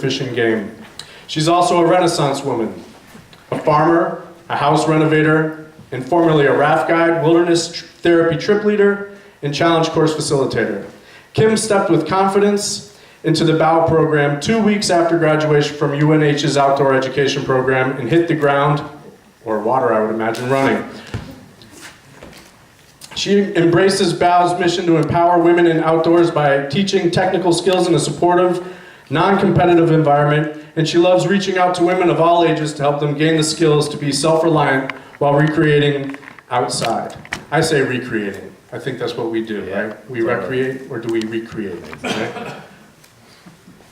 fish and game. She's also a Renaissance woman, a farmer, a house renovator, and formerly a raft guide, wilderness therapy trip leader, and challenge course facilitator. Kim stepped with confidence into the BOW program 2 weeks after graduation from UNH's outdoor education program and hit the ground, or water I would imagine, running. She embraces BOW's mission to empower women in outdoors by teaching technical skills in a supportive, non-competitive environment, and she loves reaching out to women of all ages to help them gain the skills to be self-reliant while recreating outside. I say recreating. I think that's what we do, right? We recreate, or do we recreate? Right?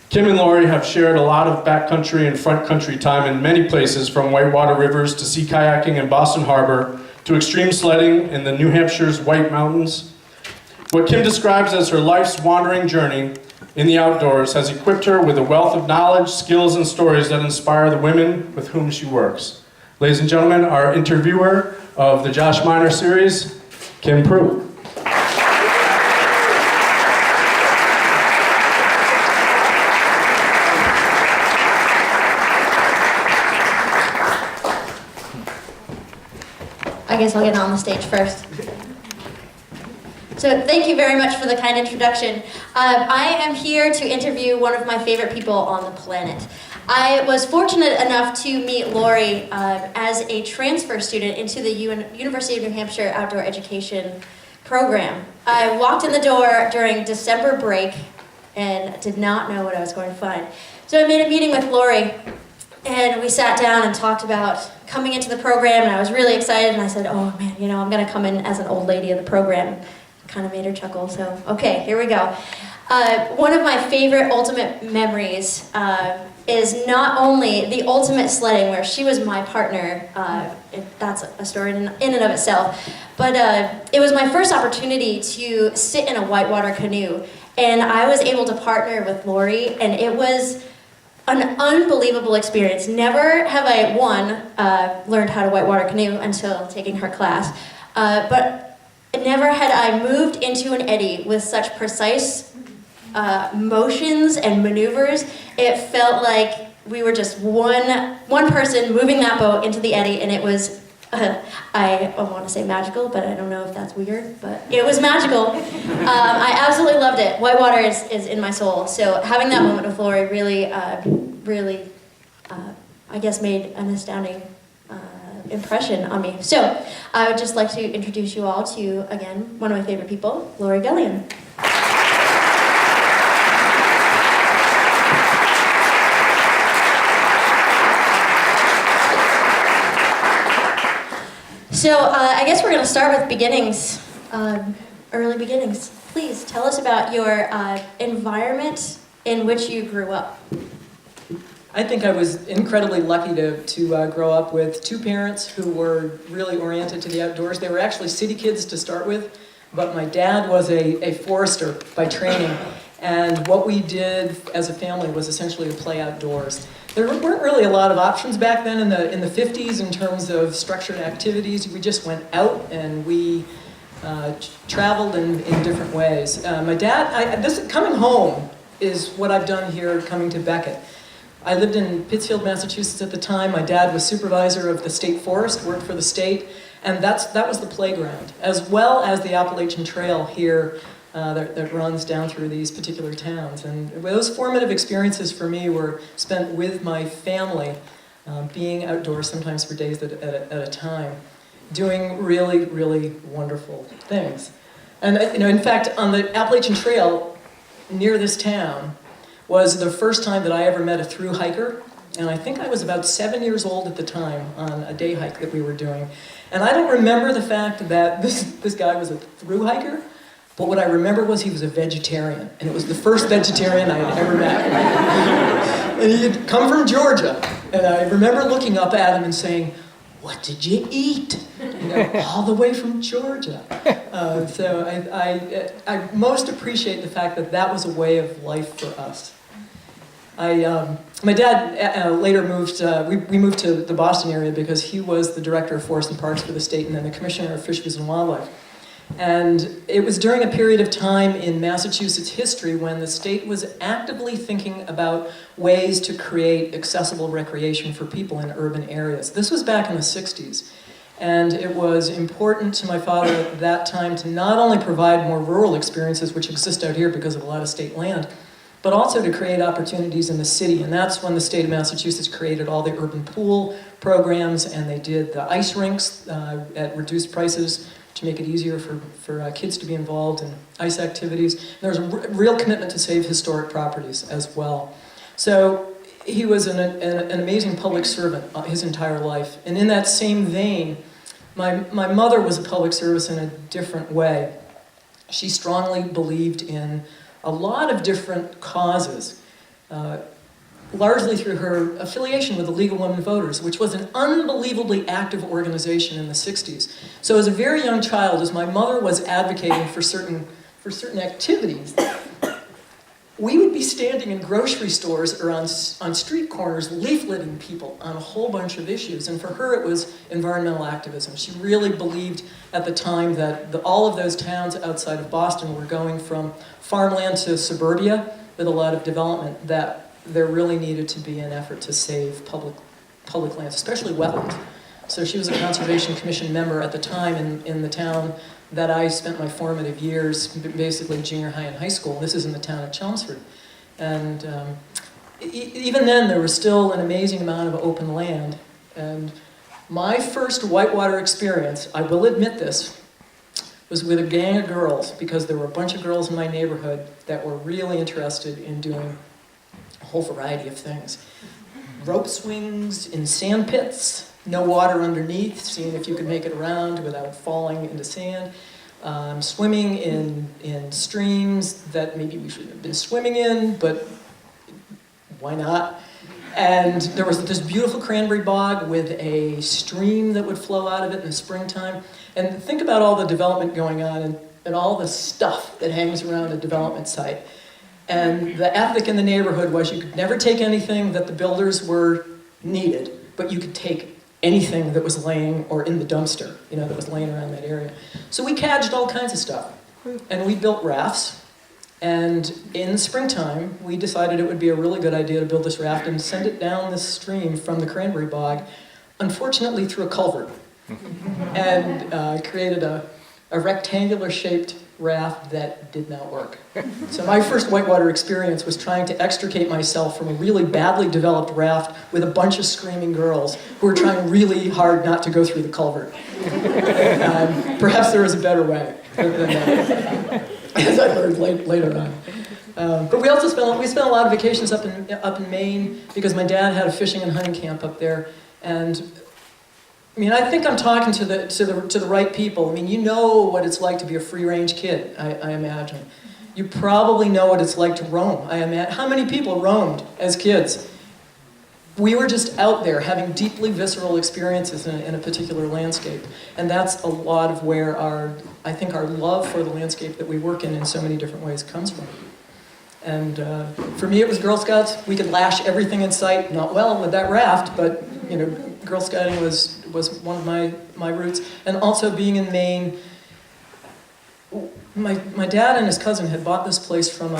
Kim and Laurie have shared a lot of backcountry and front country time in many places, from whitewater rivers to sea kayaking in Boston Harbor to extreme sledding in the New Hampshire's White Mountains. What Kim describes as her life's wandering journey in the outdoors has equipped her with a wealth of knowledge, skills, and stories that inspire the women with whom she works. Ladies and gentlemen, our interviewer of the Josh Miner series, Kim Prue. I guess I'll get on the stage first. So thank you very much for the kind introduction. I am here to interview one of my favorite people on the planet. I was fortunate enough to meet Laurie as a transfer student into the University of New Hampshire Outdoor Education program. I walked in the door during December break and did not know what I was going to find. So I made a meeting with Laurie, and we sat down and talked about coming into the program, and I was really excited, and I said, oh man, you know, I'm gonna come in as an old lady of the program. Kind of made her chuckle, so okay, here we go. One of my favorite ultimate memories is not only the ultimate sledding, where she was my partner, that's a story in and of itself, but it was my first opportunity to sit in a whitewater canoe, and I was able to partner with Laurie, and it was an unbelievable experience. Never have I, learned how to whitewater canoe until taking her class, but never had I moved into an eddy with such precise motions and maneuvers. It felt like we were just one person moving that boat into the eddy, and it was, I want to say magical, but I don't know if that's weird, but it was magical. I absolutely loved it. Whitewater is in my soul, so having that moment with Laurie really, I guess, made an astounding impression on me. So I would just like to introduce you all to, again, one of my favorite people, Laurie Gullion. So I guess we're going to start with beginnings, early beginnings. Please tell us about your environment in which you grew up. I think I was incredibly lucky to grow up with two parents who were really oriented to the outdoors. They were actually city kids to start with, but my dad was a forester by training, and what we did as a family was essentially to play outdoors. There weren't really a lot of options back then in the 50s in terms of structured activities. We just went out and we traveled in different ways. My dad, coming home is what I've done here coming to Beckett. I lived in Pittsfield, Massachusetts at the time. My dad was supervisor of the state forest, worked for the state, and that was the playground, as well as the Appalachian Trail here that runs down through these particular towns. And those formative experiences for me were spent with my family, being outdoors sometimes for days at a time, doing really, really wonderful things. And in fact, on the Appalachian Trail near this town, was the first time that I ever met a thru hiker, and I think I was about 7 years old at the time on a day hike that we were doing. And I don't remember the fact that this guy was a thru hiker, but what I remember was he was a vegetarian, and it was the first vegetarian I had ever met. And he had come from Georgia, and I remember looking up at him and saying, "What did you eat?" All the way from Georgia. So I most appreciate the fact that that was a way of life for us. My dad later moved, we moved to the Boston area because he was the director of Forest and Parks for the state and then the commissioner of Fisheries and Wildlife. And it was during a period of time in Massachusetts history when the state was actively thinking about ways to create accessible recreation for people in urban areas. This was back in the 60s. And it was important to my father at that time to not only provide more rural experiences, which exist out here because of a lot of state land, but also to create opportunities in the city. And that's when the state of Massachusetts created all the urban pool programs, and they did the ice rinks at reduced prices to make it easier for kids to be involved in ice activities. And there was a real commitment to save historic properties as well. So he was an amazing public servant his entire life. And in that same vein, my mother was a public service in a different way. She strongly believed in a lot of different causes, largely through her affiliation with the League of Women Voters, which was an unbelievably active organization in the 60s. So as a very young child, as my mother was advocating for certain activities, we would be standing in grocery stores or on street corners leafleting people on a whole bunch of issues. And for her, it was environmental activism. She really believed at the time that all of those towns outside of Boston were going from farmland to suburbia with a lot of development, that there really needed to be an effort to save public lands, especially wetlands. So she was a Conservation Commission member at the time in the town that I spent my formative years, basically junior high and high school. This is in the town of Chelmsford. And even then, there was still an amazing amount of open land. And my first whitewater experience, I will admit this, was with a gang of girls, because there were a bunch of girls in my neighborhood that were really interested in doing a whole variety of things. Rope swings in sand pits, no water underneath, seeing if you could make it around without falling into sand. Swimming in streams that maybe we shouldn't have been swimming in, but why not? And there was this beautiful cranberry bog with a stream that would flow out of it in the springtime. And think about all the development going on and all the stuff that hangs around a development site. And the ethic in the neighborhood was you could never take anything that the builders were needed, but you could take anything that was laying or in the dumpster, that was laying around that area. So we cadged all kinds of stuff. And we built rafts. And in springtime, we decided it would be a really good idea to build this raft and send it down this stream from the cranberry bog, unfortunately through a culvert. And created a rectangular-shaped raft that did not work. So my first whitewater experience was trying to extricate myself from a really badly developed raft with a bunch of screaming girls who were trying really hard not to go through the culvert. Perhaps there was a better way than that, as I learned later on. But we also spent a lot of vacations up in Maine, because my dad had a fishing and hunting camp up there. And I think I'm talking to the right people. You know what it's like to be a free-range kid, I imagine. You probably know what it's like to roam. How many people roamed as kids? We were just out there having deeply visceral experiences in a particular landscape. And that's a lot of where I think our love for the landscape that we work in so many different ways comes from. And for me, it was Girl Scouts. We could lash everything in sight, not well with that raft, but Girl Scouting was one of my roots. And also being in Maine, my dad and his cousin had bought this place from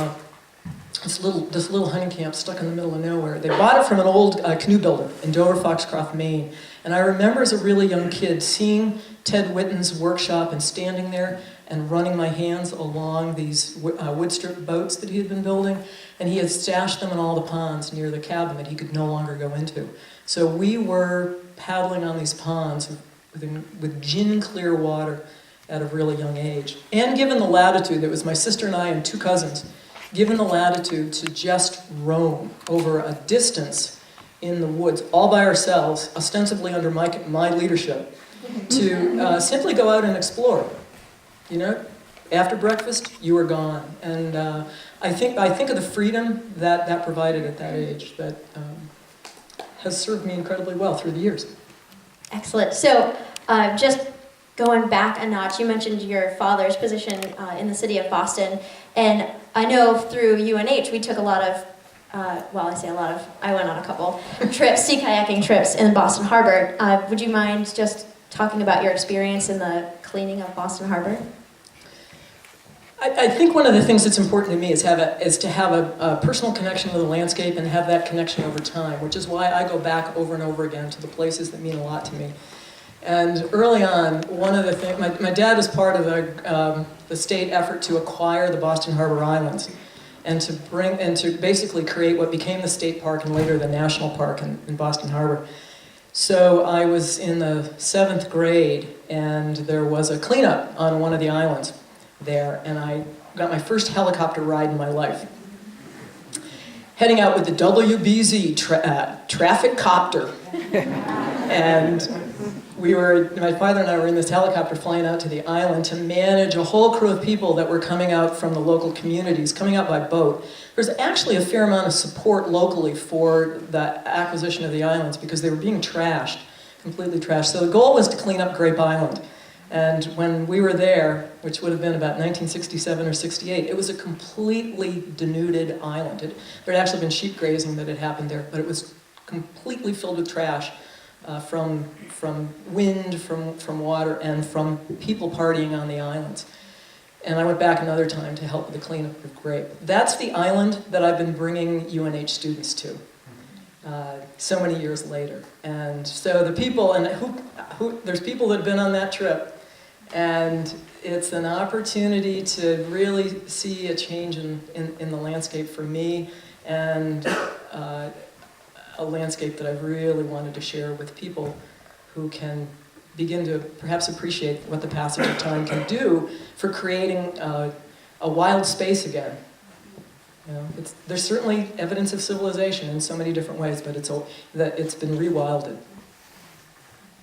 this little hunting camp stuck in the middle of nowhere. They bought it from an old canoe builder in Dover, Foxcroft, Maine. And I remember as a really young kid seeing Ted Whitten's workshop and standing there and running my hands along these wood strip boats that he had been building. And he had stashed them in all the ponds near the cabin that he could no longer go into. So we were paddling on these ponds with gin-clear water at a really young age. And given the latitude, it was my sister and I and two cousins, given the latitude to just roam over a distance in the woods, all by ourselves, ostensibly under my leadership, to simply go out and explore. After breakfast, you were gone. And I think of the freedom that provided at that age that has served me incredibly well through the years. Excellent. So just going back a notch, you mentioned your father's position in the city of Boston. And I know through UNH, we took a lot of, I went on a couple trips, sea kayaking trips in Boston Harbor. Would you mind just talking about your experience in the cleaning of Boston Harbor? I think one of the things that's important to me is to have a personal connection with the landscape and have that connection over time, which is why I go back over and over again to the places that mean a lot to me. And early on, one of the things, my dad was part of the state effort to acquire the Boston Harbor Islands and to basically create what became the state park and later the national park in Boston Harbor. So I was in the 7th grade and there was a cleanup on one of the islands there, and I got my first helicopter ride in my life. Heading out with the WBZ traffic copter. And my father and I were in this helicopter flying out to the island to manage a whole crew of people that were coming out from the local communities, coming out by boat. There's actually a fair amount of support locally for the acquisition of the islands because they were being trashed, completely trashed. So the goal was to clean up Grape Island. And when we were there, which would have been about 1967 or 68, it was a completely denuded island. There had actually been sheep grazing that had happened there, but it was completely filled with trash from wind, from water, and from people partying on the islands. And I went back another time to help with the cleanup of Grape. That's the island that I've been bringing UNH students to so many years later. And so the people, and there's people that have been on that trip, and it's an opportunity to really see a change in the landscape for me, and a landscape that I've really wanted to share with people who can begin to perhaps appreciate what the passage of time can do for creating a wild space again. You know, there's certainly evidence of civilization in so many different ways, but it's been rewilded.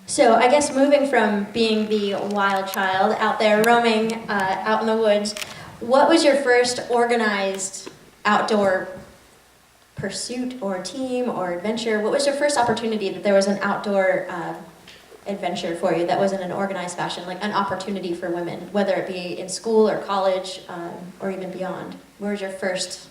So I guess moving from being the wild child out there roaming out in the woods, what was your first organized outdoor pursuit or team or adventure? What was your first opportunity that there was an outdoor adventure for you that was in an organized fashion, like an opportunity for women, whether it be in school or college or even beyond? Where was your first?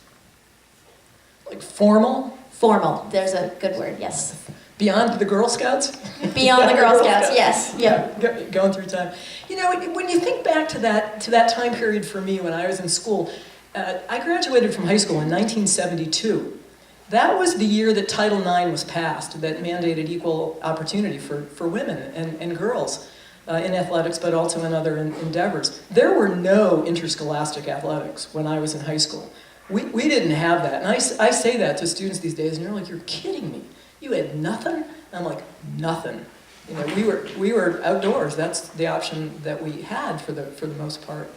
Like formal? Formal, there's a good word, yes. Beyond the Girl Scouts? Beyond the Girl Scouts, yes. Yeah, going through time. You know, when you think back to that time period for me when I was in school, I graduated from high school in 1972. That was the year that Title IX was passed, that mandated equal opportunity for women and girls in athletics, but also in other endeavors. There were no interscholastic athletics when I was in high school. We didn't have that. And I say that to students these days, and they're like, "You're kidding me. You had nothing?" I'm like, "Nothing." You know, we were outdoors. That's the option that we had for the most part.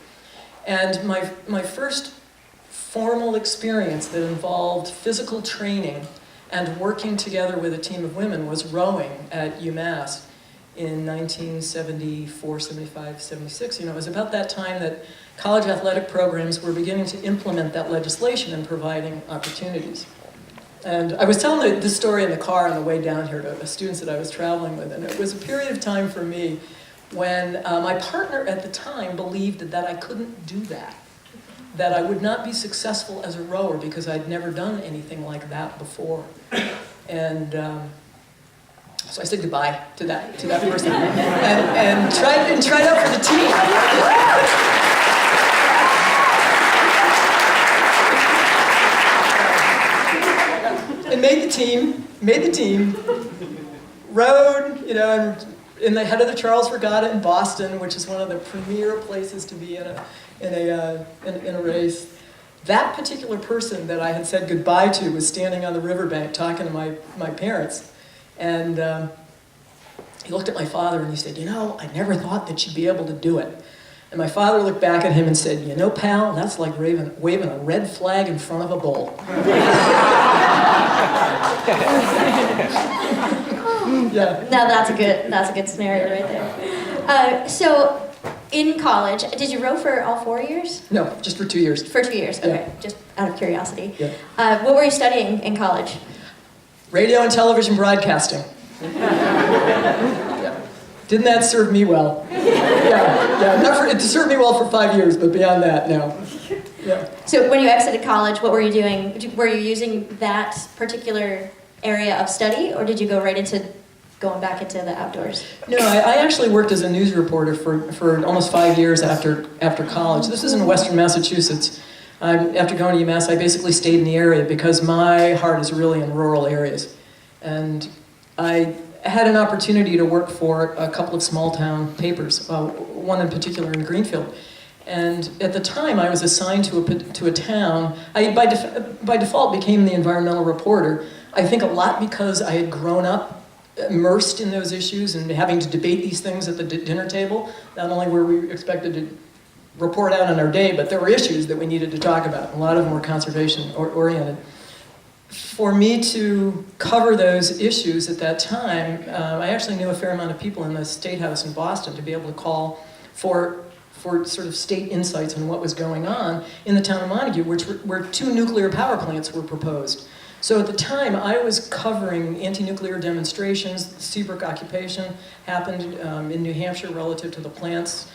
And my first formal experience that involved physical training and working together with a team of women was rowing at UMass in 1974, 75, 76. You know, it was about that time that college athletic programs were beginning to implement that legislation and providing opportunities. And I was telling this story in the car on the way down here to the students that I was traveling with, and it was a period of time for me when my partner at the time believed that I couldn't do that I would not be successful as a rower because I'd never done anything like that before. And so I said goodbye to that person and tried out for the team. And made the team, rowed, you know, and in the head of the Charles Regatta in Boston, which is one of the premier places to be in a race. That particular person that I had said goodbye to was standing on the riverbank talking to my parents, and he looked at my father and he said, "You know, I never thought that you'd be able to do it." And my father looked back at him and said, "You know, pal, that's like waving a red flag in front of a bull." Yeah. No, that's a good scenario right there. So, in college, did you row for all 4 years? No, just for 2 years. For 2 years, okay. Yeah. Just out of curiosity. Yeah. What were you studying in college? Radio and television broadcasting. Yeah. Didn't that serve me well? Yeah. It served me well for 5 years, but beyond that, no. Yeah. So when you exited college, what were you doing? Were you using that particular area of study, or did you go right into going back into the outdoors? No, I actually worked as a news reporter for almost 5 years after college. This is in Western Massachusetts. After going to UMass, I basically stayed in the area because my heart is really in rural areas. And I had an opportunity to work for a couple of small town papers, one in particular in Greenfield. And at the time, I was assigned to a town. I, by default, became the environmental reporter. I think a lot because I had grown up immersed in those issues and having to debate these things at the dinner table. Not only were we expected to report out on our day, but there were issues that we needed to talk about. A lot of them were conservation oriented. For me to cover those issues at that time, I actually knew a fair amount of people in the State House in Boston to be able to call for sort of state insights on what was going on in the town of Montague, where 2 nuclear power plants were proposed. So at the time, I was covering anti-nuclear demonstrations. The Seabrook occupation happened in New Hampshire relative to the plants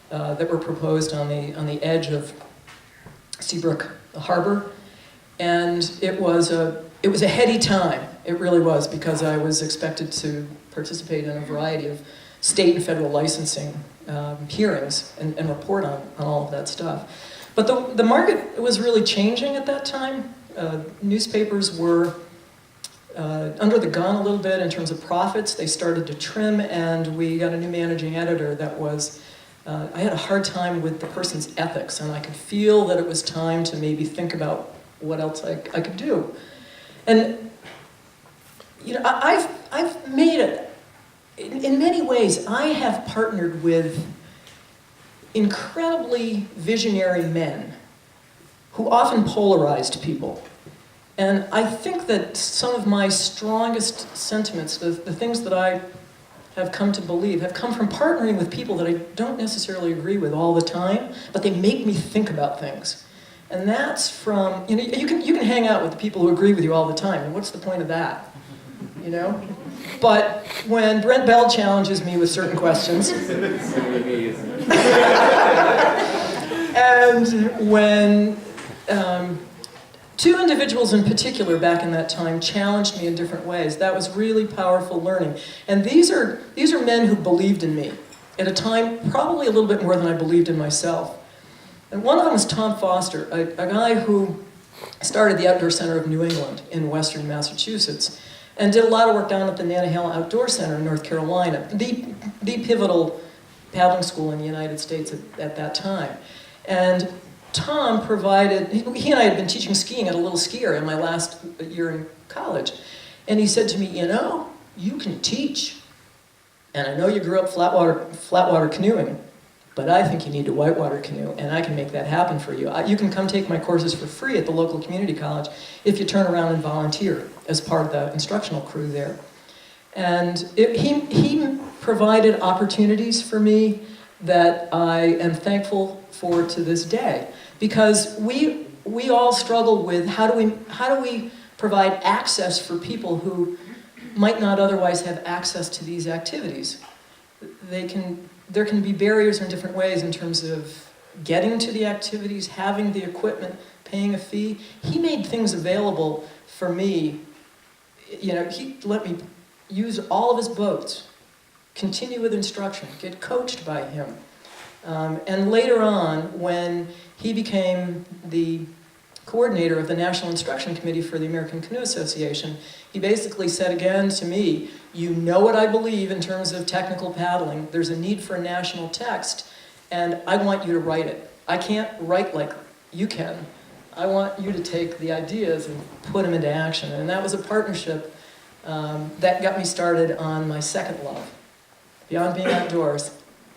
that were proposed on the edge of Seabrook Harbor. And it was a heady time. It really was, because I was expected to participate in a variety of state and federal licensing hearings and report on all of that stuff. But the market was really changing at that time. Newspapers were under the gun a little bit in terms of profits. They started to trim, and we got a new managing editor that was, I had a hard time with the person's ethics, and I could feel that it was time to maybe think about what else I could do. And, you know, I've made it, in many ways, I have partnered with incredibly visionary men who often polarized people. And I think that some of my strongest sentiments, the things that I have come to believe, have come from partnering with people that I don't necessarily agree with all the time, but they make me think about things. And that's from, you know, you can hang out with the people who agree with you all the time, and what's the point of that? You know? But when Brent Bell challenges me with certain questions, and when 2 individuals in particular back in that time challenged me in different ways, that was really powerful learning. And these are men who believed in me at a time probably a little bit more than I believed in myself. And one of them was Tom Foster, a guy who started the Outdoor Center of New England in Western Massachusetts and did a lot of work down at the Nantahala Outdoor Center in North Carolina, the pivotal paddling school in the United States at that time. And Tom provided, he and I had been teaching skiing at a little skier in my last year in college. And he said to me, you know, you can teach. And I know you grew up flatwater canoeing, but I think you need to whitewater canoe, and I can make that happen for you. You can come take my courses for free at the local community college if you turn around and volunteer as part of the instructional crew there. And he provided opportunities for me that I am thankful for to this day, because we all struggle with how do we provide access for people who might not otherwise have access to these activities. There can be barriers in different ways in terms of getting to the activities, having the equipment, paying a fee. He made things available for me. You know, he let me use all of his boats, continue with instruction, get coached by him. And later on, when he became the coordinator of the National Instruction Committee for the American Canoe Association, he basically said again to me, you know what I believe in terms of technical paddling. There's a need for a national text, and I want you to write it. I can't write like you can. I want you to take the ideas and put them into action. And that was a partnership that got me started on my second love. Beyond being outdoors,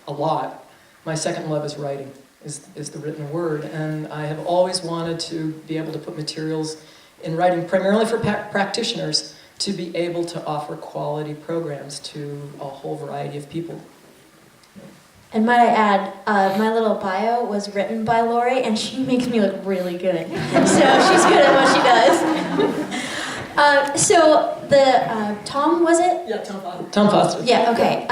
a lot. My second love is writing, is the written word. And I have always wanted to be able to put materials in writing, primarily for practitioners, to be able to offer quality programs to a whole variety of people. And might I add, my little bio was written by Laurie, and she makes me look really good. So she's good at what she does. So Tom, was it? Yeah, Tom Foster. Tom Foster. Yeah, okay.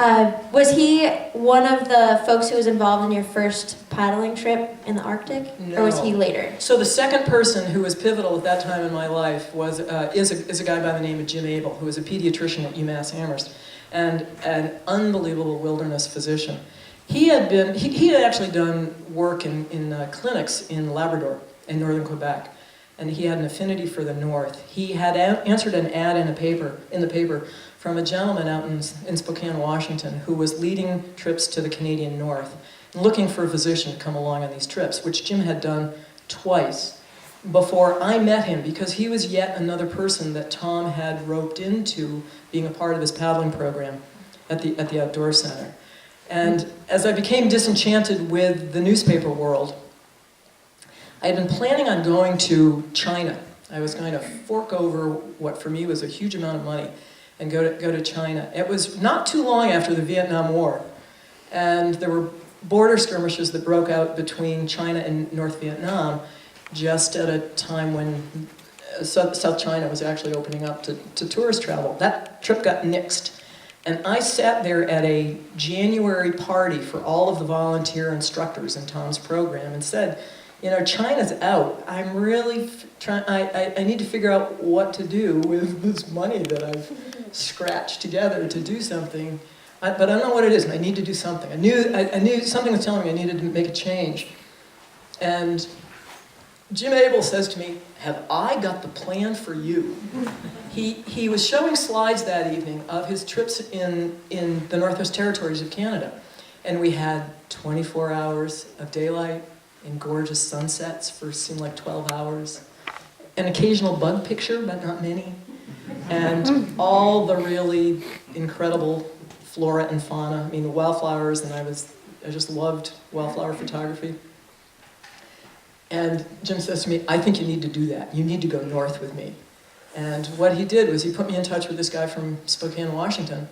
Was he one of the folks who was involved in your first paddling trip in the Arctic? No. Or was he later? So the second person who was pivotal at that time in my life is a guy by the name of Jim Abel, who was a pediatrician at UMass Amherst. and an unbelievable wilderness physician. He had actually done work in clinics in Labrador, in northern Quebec, and he had an affinity for the North. He had answered an ad in the paper from a gentleman out in Spokane, Washington, who was leading trips to the Canadian North, looking for a physician to come along on these trips, which Jim had done twice before I met him, because he was yet another person that Tom had roped into being a part of his paddling program at the Outdoor Center. And as I became disenchanted with the newspaper world, I had been planning on going to China. I was going to fork over what for me was a huge amount of money and go to China. It was not too long after the Vietnam War, and there were border skirmishes that broke out between China and North Vietnam just at a time when South China was actually opening up to tourist travel. That trip got nixed. And I sat there at a January party for all of the volunteer instructors in Tom's program and said, you know, China's out. I'm really I need to figure out what to do with this money that I've scratched together to do something. But I don't know what it is, and I need to do something. I knew something was telling me I needed to make a change. And Jim Abel says to me, have I got the plan for you? He was showing slides that evening of his trips in the Northwest Territories of Canada. And we had 24 hours of daylight and gorgeous sunsets for seemed like 12 hours. An occasional bug picture, but not many. And all the really incredible flora and fauna. I mean, the wildflowers, and I just loved wildflower photography. And Jim says to me, I think you need to do that. You need to go north with me. And what he did was he put me in touch with this guy from Spokane, Washington,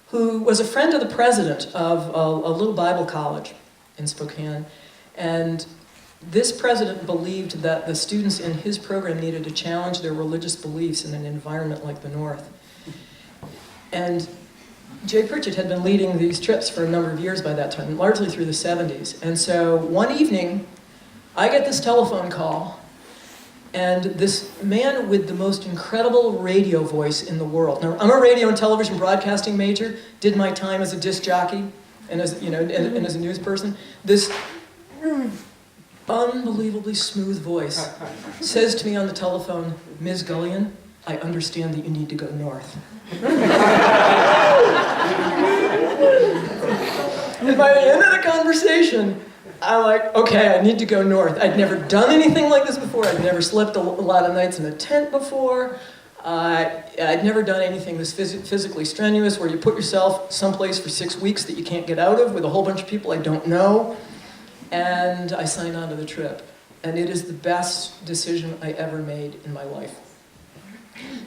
who was a friend of the president of a little Bible college in Spokane. And this president believed that the students in his program needed to challenge their religious beliefs in an environment like the North. And Jay Pritchett had been leading these trips for a number of years by that time, largely through the 70s. And so one evening, I get this telephone call, and this man with the most incredible radio voice in the world. Now, I'm a radio and television broadcasting major, did my time as a disc jockey and as, you know, and as a news person. This unbelievably smooth voice says to me on the telephone, Ms. Gullion, I understand that you need to go north. And by the end of the conversation, I'm like, okay, I need to go north. I'd never done anything like this before. I'd never slept a lot of nights in a tent before. I'd never done anything this physically strenuous, where you put yourself someplace for 6 weeks that you can't get out of with a whole bunch of people I don't know. And I signed on to the trip. And it is the best decision I ever made in my life.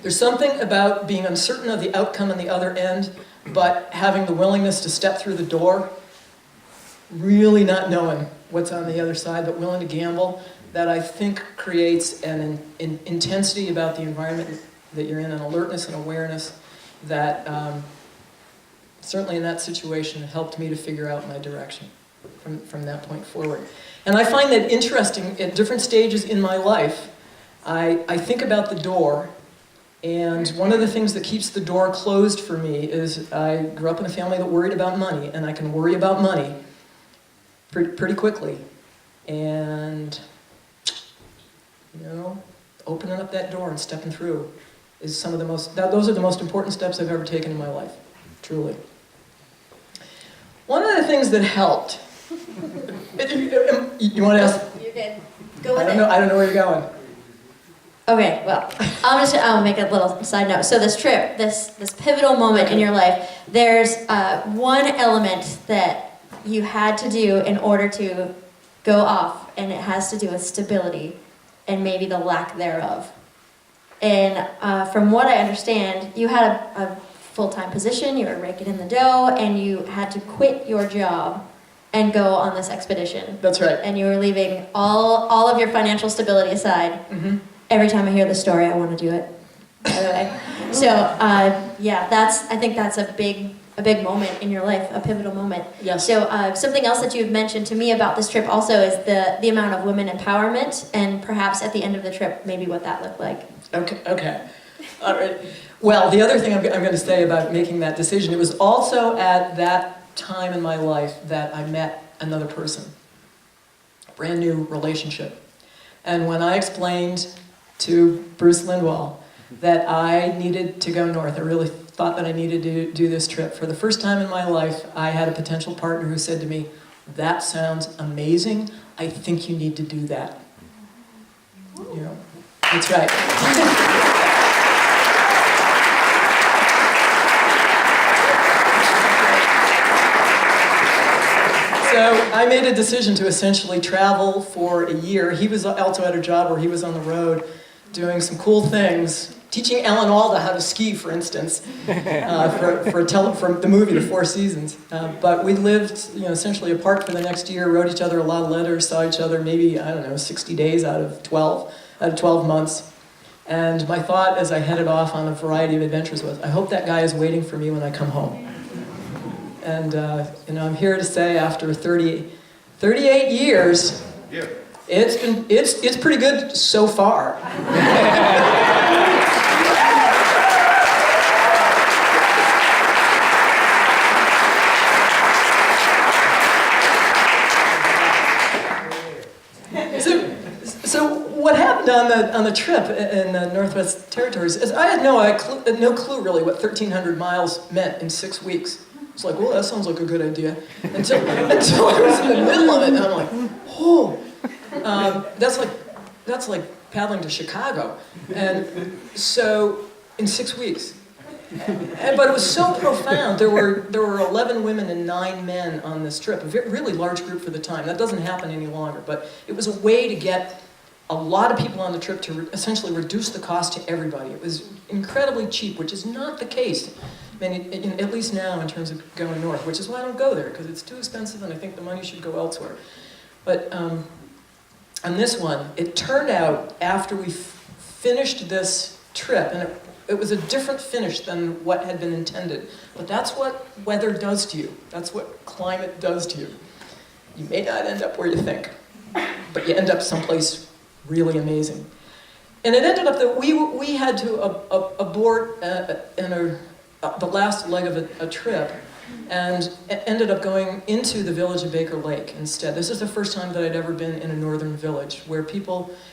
There's something about being uncertain of the outcome on the other end, but having the willingness to step through the door, really not knowing what's on the other side, but willing to gamble, that I think creates an intensity about the environment that you're in, an alertness and awareness that certainly in that situation helped me to figure out my direction from that point forward. And I find that interesting at different stages in my life. I think about the door, and one of the things that keeps the door closed for me is I grew up in a family that worried about money, and I can worry about money pretty quickly. And, you know, opening up that door and stepping through is some of the most, those are the most important steps I've ever taken in my life, truly. One of the things that helped, you want to ask? You're good. Go with I don't know where you're going. Okay, well, I'll make a little side note. So this trip, this pivotal moment in your life, there's one element that you had to do in order to go off, and it has to do with stability and maybe the lack thereof. And from what I understand, you had a full-time position, you were raking in the dough, and you had to quit your job and go on this expedition. That's right. And you were leaving all of your financial stability aside. Mm-hmm. Every time I hear the story, I want to do it, by the way. So, yeah, I think that's a big moment in your life, a pivotal moment. Yes. So, something else that you've mentioned to me about this trip also is the amount of women empowerment, and perhaps at the end of the trip, maybe what that looked like. Okay. All right. Well, the other thing I'm going to say about making that decision, it was also at that time in my life that I met another person, a brand new relationship. And when I explained to Bruce Lindwall that I needed to go north, I really thought that I needed to do this trip. For the first time in my life, I had a potential partner who said to me, "That sounds amazing. I think you need to do that." You know, that's right. So I made a decision to essentially travel for a year. He was also at a job where he was on the road doing some cool things, teaching Alan Alda how to ski, for instance, for the movie The Four Seasons. But we lived, essentially apart for the next year, wrote each other a lot of letters, saw each other maybe, 60 days out of 12 months. And my thought as I headed off on a variety of adventures was, I hope that guy is waiting for me when I come home. And I'm here to say after 38 years, Yeah. it's pretty good so far. So what happened on the trip in the Northwest Territories is I had no clue really what 1,300 miles meant in 6 weeks. It's like, well, that sounds like a good idea. Until I was in the middle of it, and I'm like, oh, that's like paddling to Chicago. And so in 6 weeks. But it was so profound. There were 11 women and 9 men on this trip, a really large group for the time. That doesn't happen any longer, but it was a way to get a lot of people on the trip to essentially reduce the cost to everybody. It was incredibly cheap, which is not the case. I mean, at least now in terms of going north, which is why I don't go there, because it's too expensive and I think the money should go elsewhere. But on this one, it turned out after we finished this trip, and it was a different finish than what had been intended, but that's what weather does to you. That's what climate does to you. You may not end up where you think, but you end up someplace really amazing. And it ended up that we had to abort the last leg of a trip, and ended up going into the village of Baker Lake instead. This is the first time that I'd ever been in a northern village where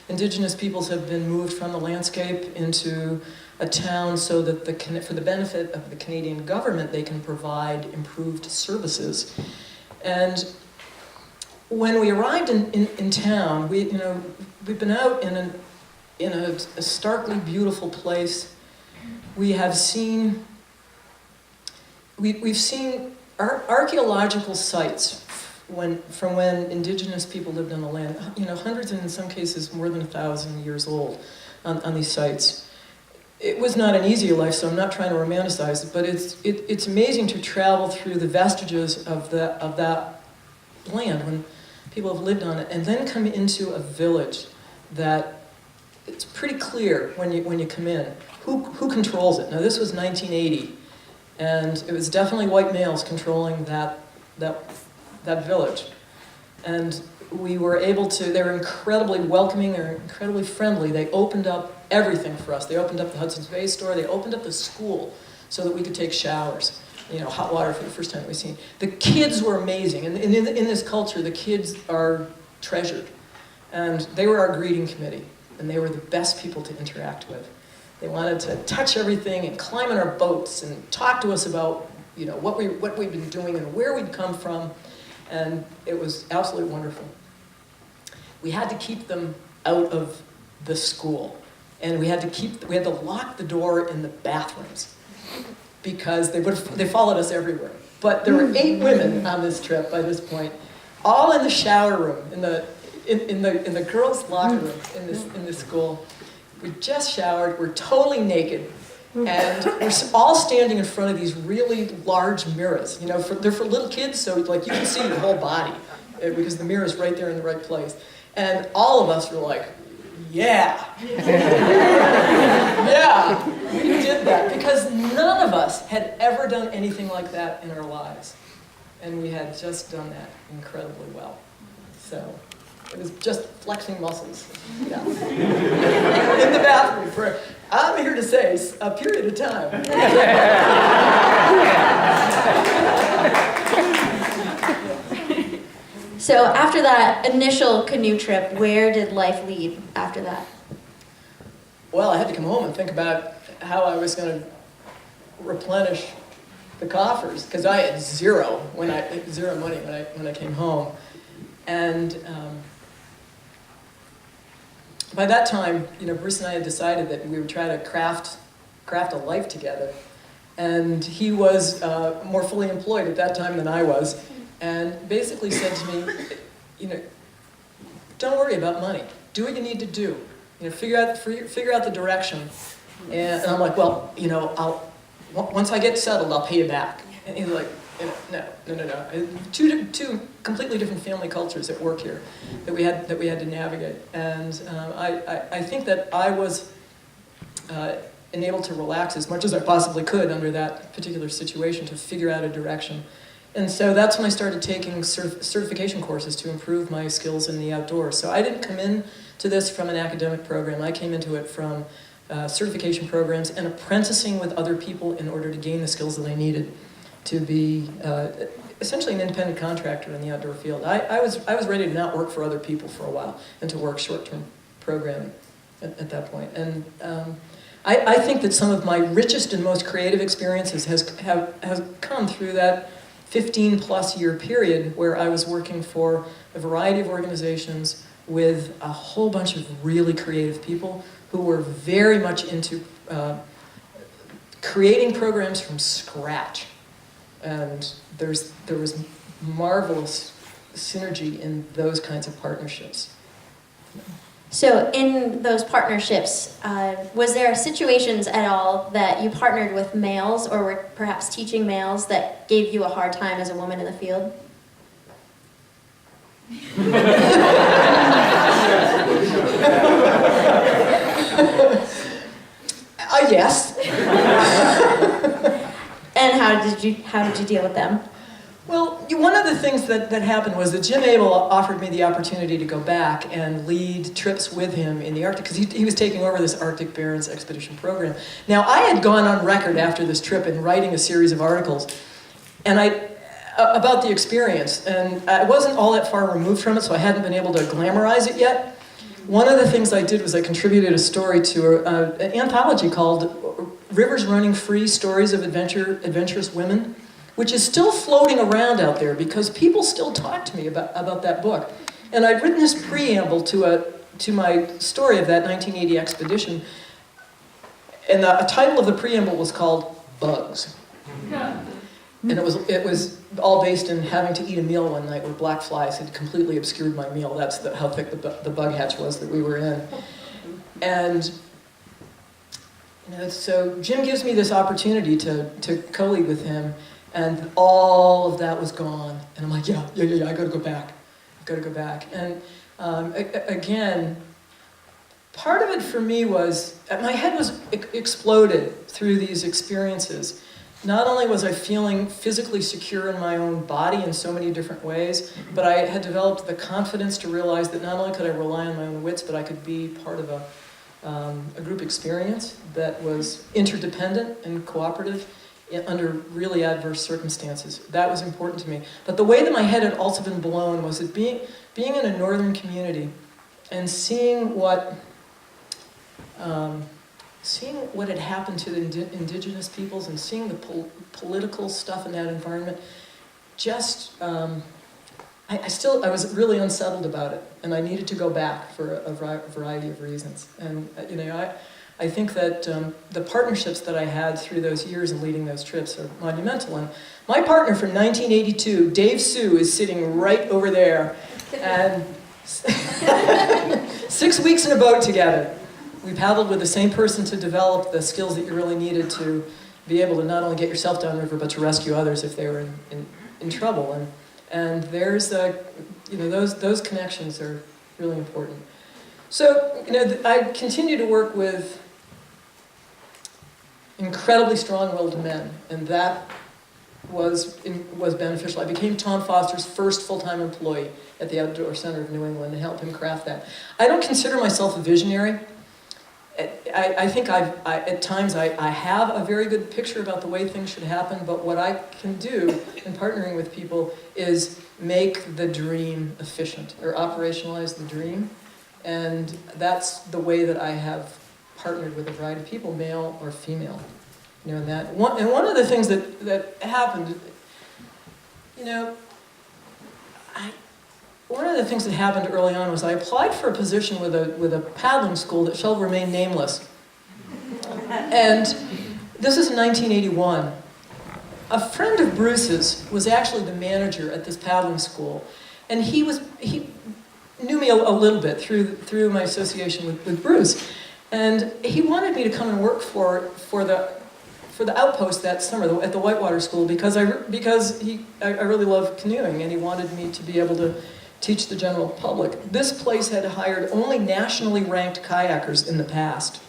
indigenous peoples have been moved from the landscape into a town so that for the benefit of the Canadian government, they can provide improved services. And when we arrived in town, we've been out in a starkly beautiful place. We've seen archaeological sites from when indigenous people lived on the land, hundreds and in some cases more than 1,000 years old on these sites. It was not an easy life, so I'm not trying to romanticize it, but it's amazing to travel through the vestiges of that land when people have lived on it, and then come into a village that it's pretty clear when you come in who controls it. Now this was 1980. And it was definitely white males controlling that village. And we were able to, they were incredibly welcoming, they were incredibly friendly. They opened up everything for us. They opened up the Hudson's Bay store, they opened up the school so that we could take showers. Hot water for the first time we've seen. The kids were amazing. And in this culture, the kids are treasured. And they were our greeting committee. And they were the best people to interact with. They wanted to touch everything and climb in our boats and talk to us about, what we'd been doing and where we'd come from, and it was absolutely wonderful. We had to keep them out of the school, and we had to lock the door in the bathrooms because they followed us everywhere. But there were 8 women on this trip by this point, all in the shower room, in the girls' locker room in this school. We just showered, we're totally naked, and we're all standing in front of these really large mirrors. They're for little kids, so you can see your whole body, because the mirror is right there in the right place. And all of us were like, yeah. Yeah, we did that, because none of us had ever done anything like that in our lives. And we had just done that incredibly well. So It was just flexing muscles. Yeah. In the bathroom for, I'm here to say, a period of time. So after that initial canoe trip, where did life lead after that? Well, I had to come home and think about how I was going to replenish the coffers, because I had zero money when I came home. And by that time, Bruce and I had decided that we would try to craft a life together. And he was more fully employed at that time than I was, and basically said to me, don't worry about money. Do what you need to do. Figure out the direction. And I'm like, well, once I get settled, I'll pay you back. And he's like, no. Two completely different family cultures at work here that we had to navigate. And I think that I was enabled to relax as much as I possibly could under that particular situation to figure out a direction. And so that's when I started taking certification courses to improve my skills in the outdoors. So I didn't come in to this from an academic program. I came into it from certification programs and apprenticing with other people in order to gain the skills that I needed to be essentially an independent contractor in the outdoor field. I was ready to not work for other people for a while and to work short-term programming at that point. And I think that some of my richest and most creative experiences have come through that 15-plus year period where I was working for a variety of organizations with a whole bunch of really creative people who were very much into creating programs from scratch. And there was marvelous synergy in those kinds of partnerships. So in those partnerships, was there situations at all that you partnered with males or were perhaps teaching males that gave you a hard time as a woman in the field? Yes. And how did you deal with them? Well, one of the things that happened was that Jim Abel offered me the opportunity to go back and lead trips with him in the Arctic, because he was taking over this Arctic Barrens expedition program. Now, I had gone on record after this trip in writing a series of articles about the experience, and I wasn't all that far removed from it, so I hadn't been able to glamorize it yet. One of the things I did was I contributed a story to an anthology called Rivers Running Free, Stories of Adventurous Women, which is still floating around out there because people still talk to me about that book. And I'd written this preamble to my story of that 1980 expedition, and the title of the preamble was called Bugs. And it was all based in having to eat a meal one night where black flies had completely obscured my meal. That's how thick the bug hatch was that we were in. And so Jim gives me this opportunity to co-lead with him, and all of that was gone. And I'm like, yeah, I gotta go back. And again, part of it for me was, my head was exploded through these experiences. Not only was I feeling physically secure in my own body in so many different ways, but I had developed the confidence to realize that not only could I rely on my own wits, but I could be part of a group experience that was interdependent and cooperative under really adverse circumstances. That was important to me. But the way that my head had also been blown was that being in a northern community and seeing what had happened to the indigenous peoples and seeing the political stuff in that environment, I was really unsettled about it, and I needed to go back for a variety of reasons. And I think that the partnerships that I had through those years and leading those trips are monumental. And my partner from 1982, Dave Sue, is sitting right over there, and 6 weeks in a boat together. We paddled with the same person to develop the skills that you really needed to be able to not only get yourself downriver, but to rescue others if they were in trouble. And there's those connections are really important. So I continue to work with incredibly strong-willed men, and that was beneficial. I became Tom Foster's first full-time employee at the Outdoor Center of New England and helped him craft that. I don't consider myself a visionary. I think at times I have a very good picture about the way things should happen, but what I can do in partnering with people is make the dream efficient, or operationalize the dream. And that's the way that I have partnered with a variety of people, male or female. You know, and one of the things that happened, you know, one of the things that happened early on was I applied for a position with a paddling school that shall remain nameless. And this is in 1981. A friend of Bruce's was actually the manager at this paddling school, and he knew me a little bit through my association with Bruce, and he wanted me to come and work for the outpost that summer at the Whitewater School because I really love canoeing, and he wanted me to be able to teach the general public. This place had hired only nationally ranked kayakers in the past,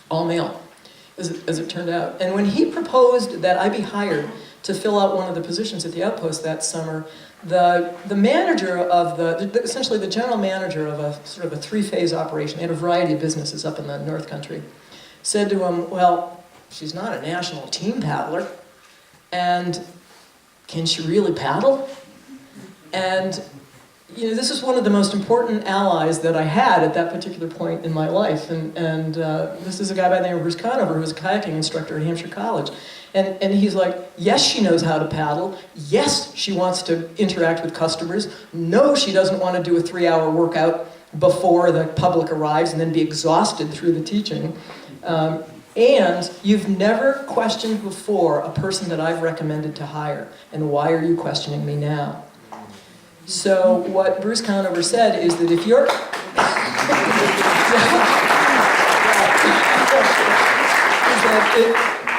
all male, as it turned out. And when he proposed that I be hired to fill out one of the positions at the outpost that summer, the manager of essentially the general manager of a sort of a three-phase operation, they had a variety of businesses up in the North Country, said to him, well, she's not a national team paddler, and can she really paddle? And you know, this is one of the most important allies that I had at that particular point in my life. And this is a guy by the name of Bruce Conover, who was a kayaking instructor at Hampshire College. And he's like, yes, she knows how to paddle. Yes, she wants to interact with customers. No, she doesn't want to do a 3-hour workout before the public arrives and then be exhausted through the teaching. And you've never questioned before a person that I've recommended to hire. And why are you questioning me now? So what Bruce Conover said is that if you're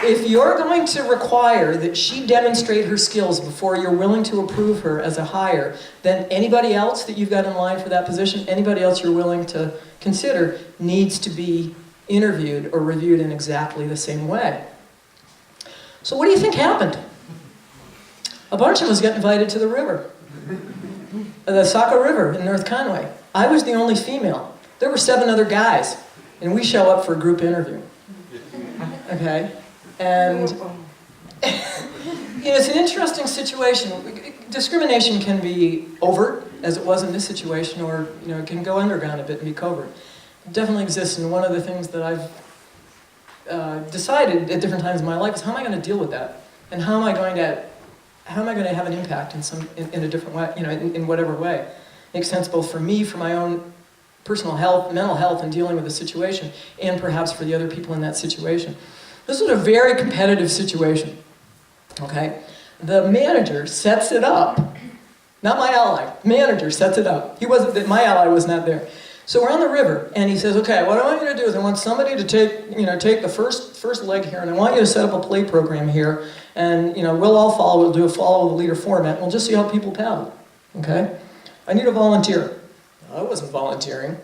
if you're going to require that she demonstrate her skills before you're willing to approve her as a hire, then anybody else that you've got in line for that position, anybody else you're willing to consider, needs to be interviewed or reviewed in exactly the same way. So what do you think happened? A bunch of us got invited to the river. The Saco River in North Conway. I was the only female. There were 7 other guys, and we show up for a group interview. Okay? And you know, it's an interesting situation. Discrimination can be overt, as it was in this situation, or you know, it can go underground a bit and be covert. It definitely exists, and one of the things that I've decided at different times in my life is how am I going to deal with that, and how am I going to have an impact in a different way, you know, in whatever way. Makes sense both for me, for my own personal health, mental health, and dealing with the situation, and perhaps for the other people in that situation. This was a very competitive situation, okay? The manager sets it up, not my ally, manager sets it up. My ally was not there. So we're on the river, and he says, okay, what I want you to do is I want somebody to take the first leg here, and I want you to set up a play program here, and we'll all follow. We'll do a follow the leader format, and we'll just see how people paddle. Okay? I need a volunteer. I wasn't volunteering.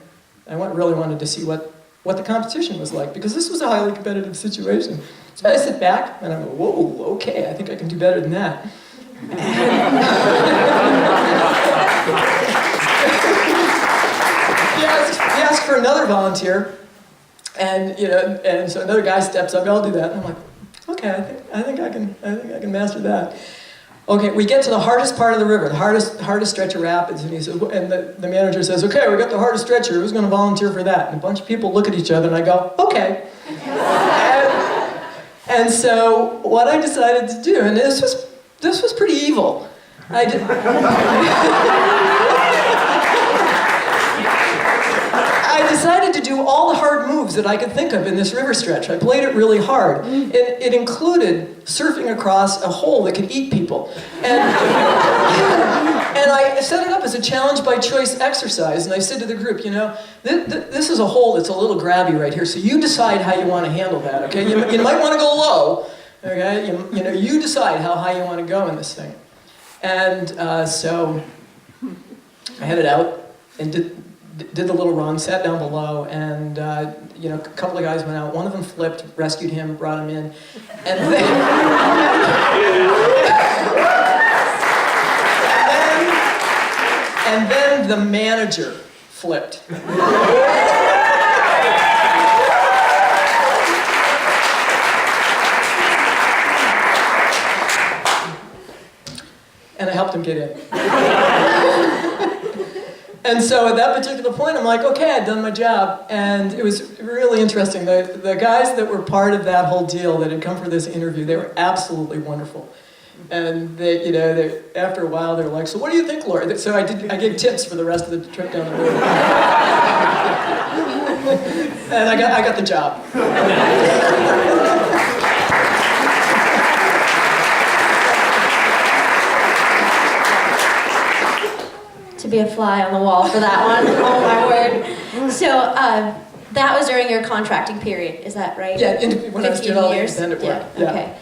I really wanted to see what the competition was like, because this was a highly competitive situation. So I sit back, and I go, whoa, okay, I think I can do better than that. He asked for another volunteer, and so another guy steps up. I'll do that. And I'm like, okay, I think I can master that. Okay, we get to the hardest part of the river, the hardest stretch of rapids, and he says, and the manager says, okay, we got the hardest stretch here. Who's going to volunteer for that? And a bunch of people look at each other, and I go, okay. and so what I decided to do, and this was pretty evil. I decided to do all the hard moves that I could think of in this river stretch. I played it really hard. It included surfing across a hole that could eat people. And I set it up as a challenge by choice exercise. And I said to the group, this is a hole that's a little grabby right here, so you decide how you want to handle that, okay? You might want to go low, okay? You decide how high you want to go in this thing. And so I headed out and did the little run, sat down below, and you know, a couple of guys went out. One of them flipped, rescued him, brought him in, and then the manager flipped. And I helped him get in. And so at that particular point, I'm like, okay, I'd done my job. And it was really interesting. The guys that were part of that whole deal that had come for this interview, they were absolutely wonderful. And they, you know, after a while, they were like, so what do you think, Laurie? So I gave tips for the rest of the trip down the road. And I got the job. To be a fly on the wall for that one. Oh my word. So that was during your contracting period, is that right? Yeah, when I was doing all the independent work. Yeah. Okay.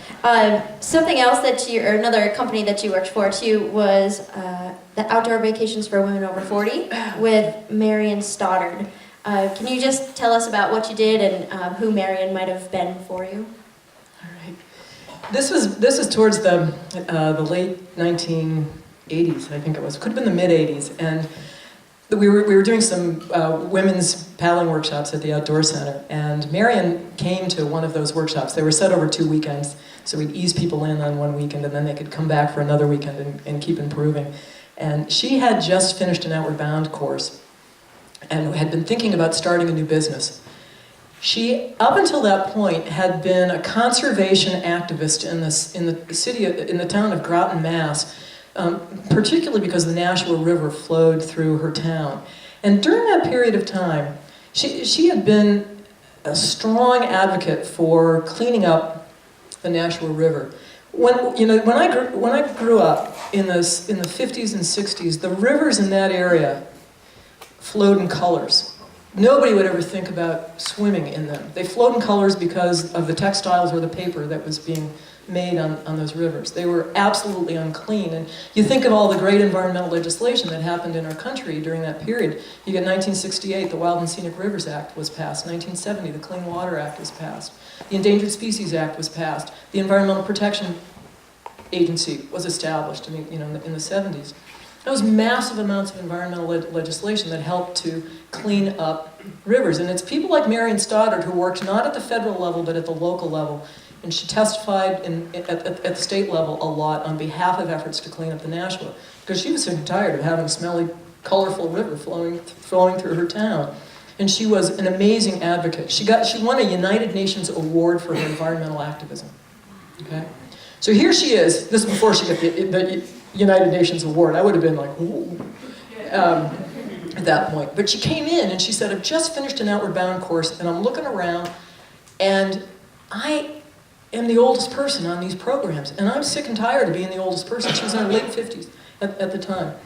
Something else or another company that you worked for too was the Outdoor Vacations for Women Over 40 with Marion Stoddard. Can you just tell us about what you did and who Marion might have been for you? All right. This is towards the late 1980s, I think it was. Could have been the mid-80s, and we were doing some women's paddling workshops at the Outdoor Center, and Marion came to one of those workshops. They were set over 2 weekends, so we'd ease people in on one weekend, and then they could come back for another weekend and keep improving. And she had just finished an Outward Bound course, and had been thinking about starting a new business. She, up until that point, had been a conservation activist in the town of Groton, Mass., particularly because the Nashua River flowed through her town. And during that period of time, she had been a strong advocate for cleaning up the Nashua River. When I grew up in the 50s and 60s, the rivers in that area flowed in colors. Nobody would ever think about swimming in them. They flowed in colors because of the textiles or the paper that was being made on those rivers. They were absolutely unclean. And you think of all the great environmental legislation that happened in our country during that period. You get 1968, the Wild and Scenic Rivers Act was passed. 1970, the Clean Water Act was passed. The Endangered Species Act was passed. The Environmental Protection Agency was established in the 70s. That was massive amounts of environmental legislation that helped to clean up rivers. And it's people like Marion Stoddard who worked not at the federal level but at the local level. And she testified at the state level a lot on behalf of efforts to clean up the Nashua, because she was sick and tired of having a smelly, colorful river flowing through her town. And she was an amazing advocate. She won a United Nations award for her environmental activism. Okay, so here she is. This is before she got the United Nations award. I would have been like, ooh, at that point. But she came in and she said, I've just finished an Outward Bound course, and I'm looking around, and I am the oldest person on these programs, and I'm sick and tired of being the oldest person. She was in her late 50s at the time.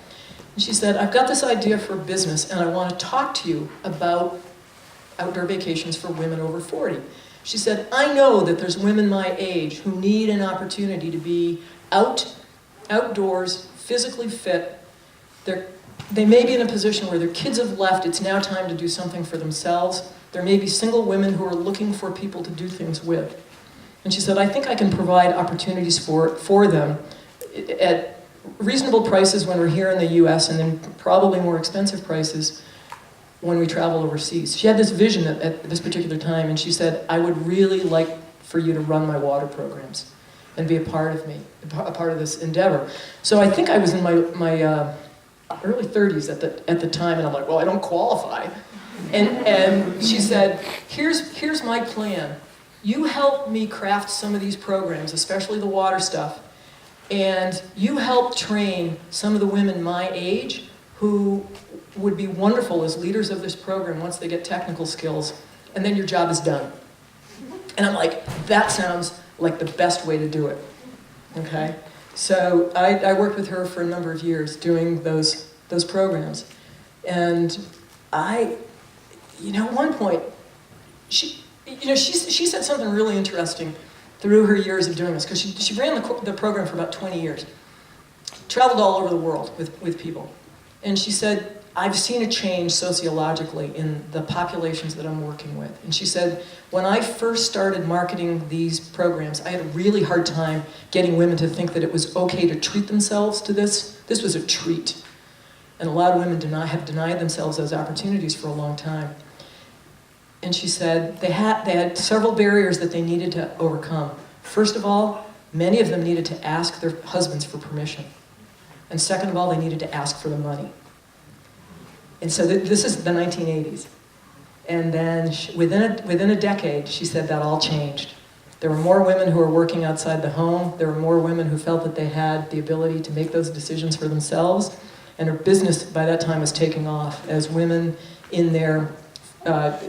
And she said, I've got this idea for a business, and I want to talk to you about outdoor vacations for women over 40. She said, I know that there's women my age who need an opportunity to be outdoors, physically fit. They may be in a position where their kids have left, it's now time to do something for themselves. There may be single women who are looking for people to do things with. And she said, I think I can provide opportunities for them at reasonable prices when we're here in the US, and then probably more expensive prices when we travel overseas. She had this vision at this particular time, and she said, I would really like for you to run my water programs and be a part of this endeavor. So I think I was in my early 30s at the time, and I'm like, well, I don't qualify. And she said, here's my plan. You help me craft some of these programs, especially the water stuff, and you help train some of the women my age who would be wonderful as leaders of this program once they get technical skills, and then your job is done. And I'm like, that sounds like the best way to do it, okay? So I worked with her for a number of years doing those programs. And at one point, she said something really interesting through her years of doing this, because she ran the program for about 20 years, traveled all over the world with people. And she said, I've seen a change sociologically in the populations that I'm working with. And she said, when I first started marketing these programs, I had a really hard time getting women to think that it was okay to treat themselves to this. This was a treat. And a lot of women have denied themselves those opportunities for a long time. And she said they had several barriers that they needed to overcome. First of all, many of them needed to ask their husbands for permission. And second of all, they needed to ask for the money. And so this is the 1980s. And then within a decade, she said that all changed. There were more women who were working outside the home. There were more women who felt that they had the ability to make those decisions for themselves. And her business by that time was taking off as women in their,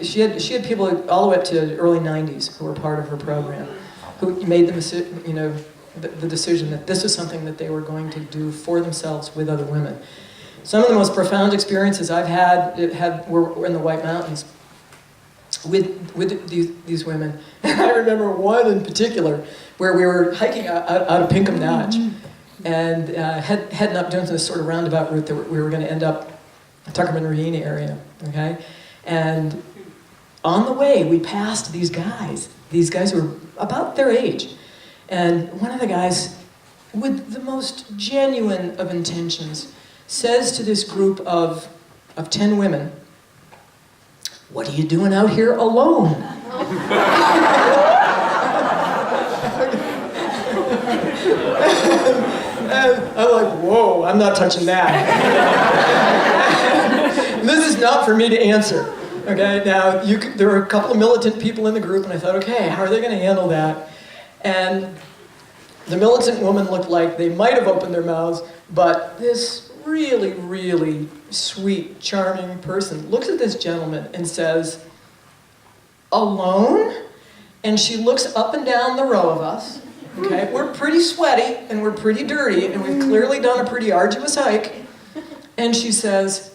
she had people all the way up to the early 90s who were part of her program, who made the decision that this was something that they were going to do for themselves with other women. Some of the most profound experiences I've had were in the White Mountains with these women. And I remember one in particular where we were hiking out of Pinkham Notch and heading up doing this sort of roundabout route that we were going to end up Tuckerman Ravine area, okay? And on the way, we passed these guys who were about their age. And one of the guys, with the most genuine of intentions, says to this group of 10 women, "What are you doing out here alone?" And I'm like, whoa, I'm not touching that. This is not for me to answer. Okay, now there were a couple of militant people in the group, and I thought, okay, how are they going to handle that? And the militant woman looked like they might have opened their mouths, but this really, really sweet, charming person looks at this gentleman and says, "Alone?" And she looks up and down the row of us. Okay, we're pretty sweaty and we're pretty dirty and we've clearly done a pretty arduous hike. And she says,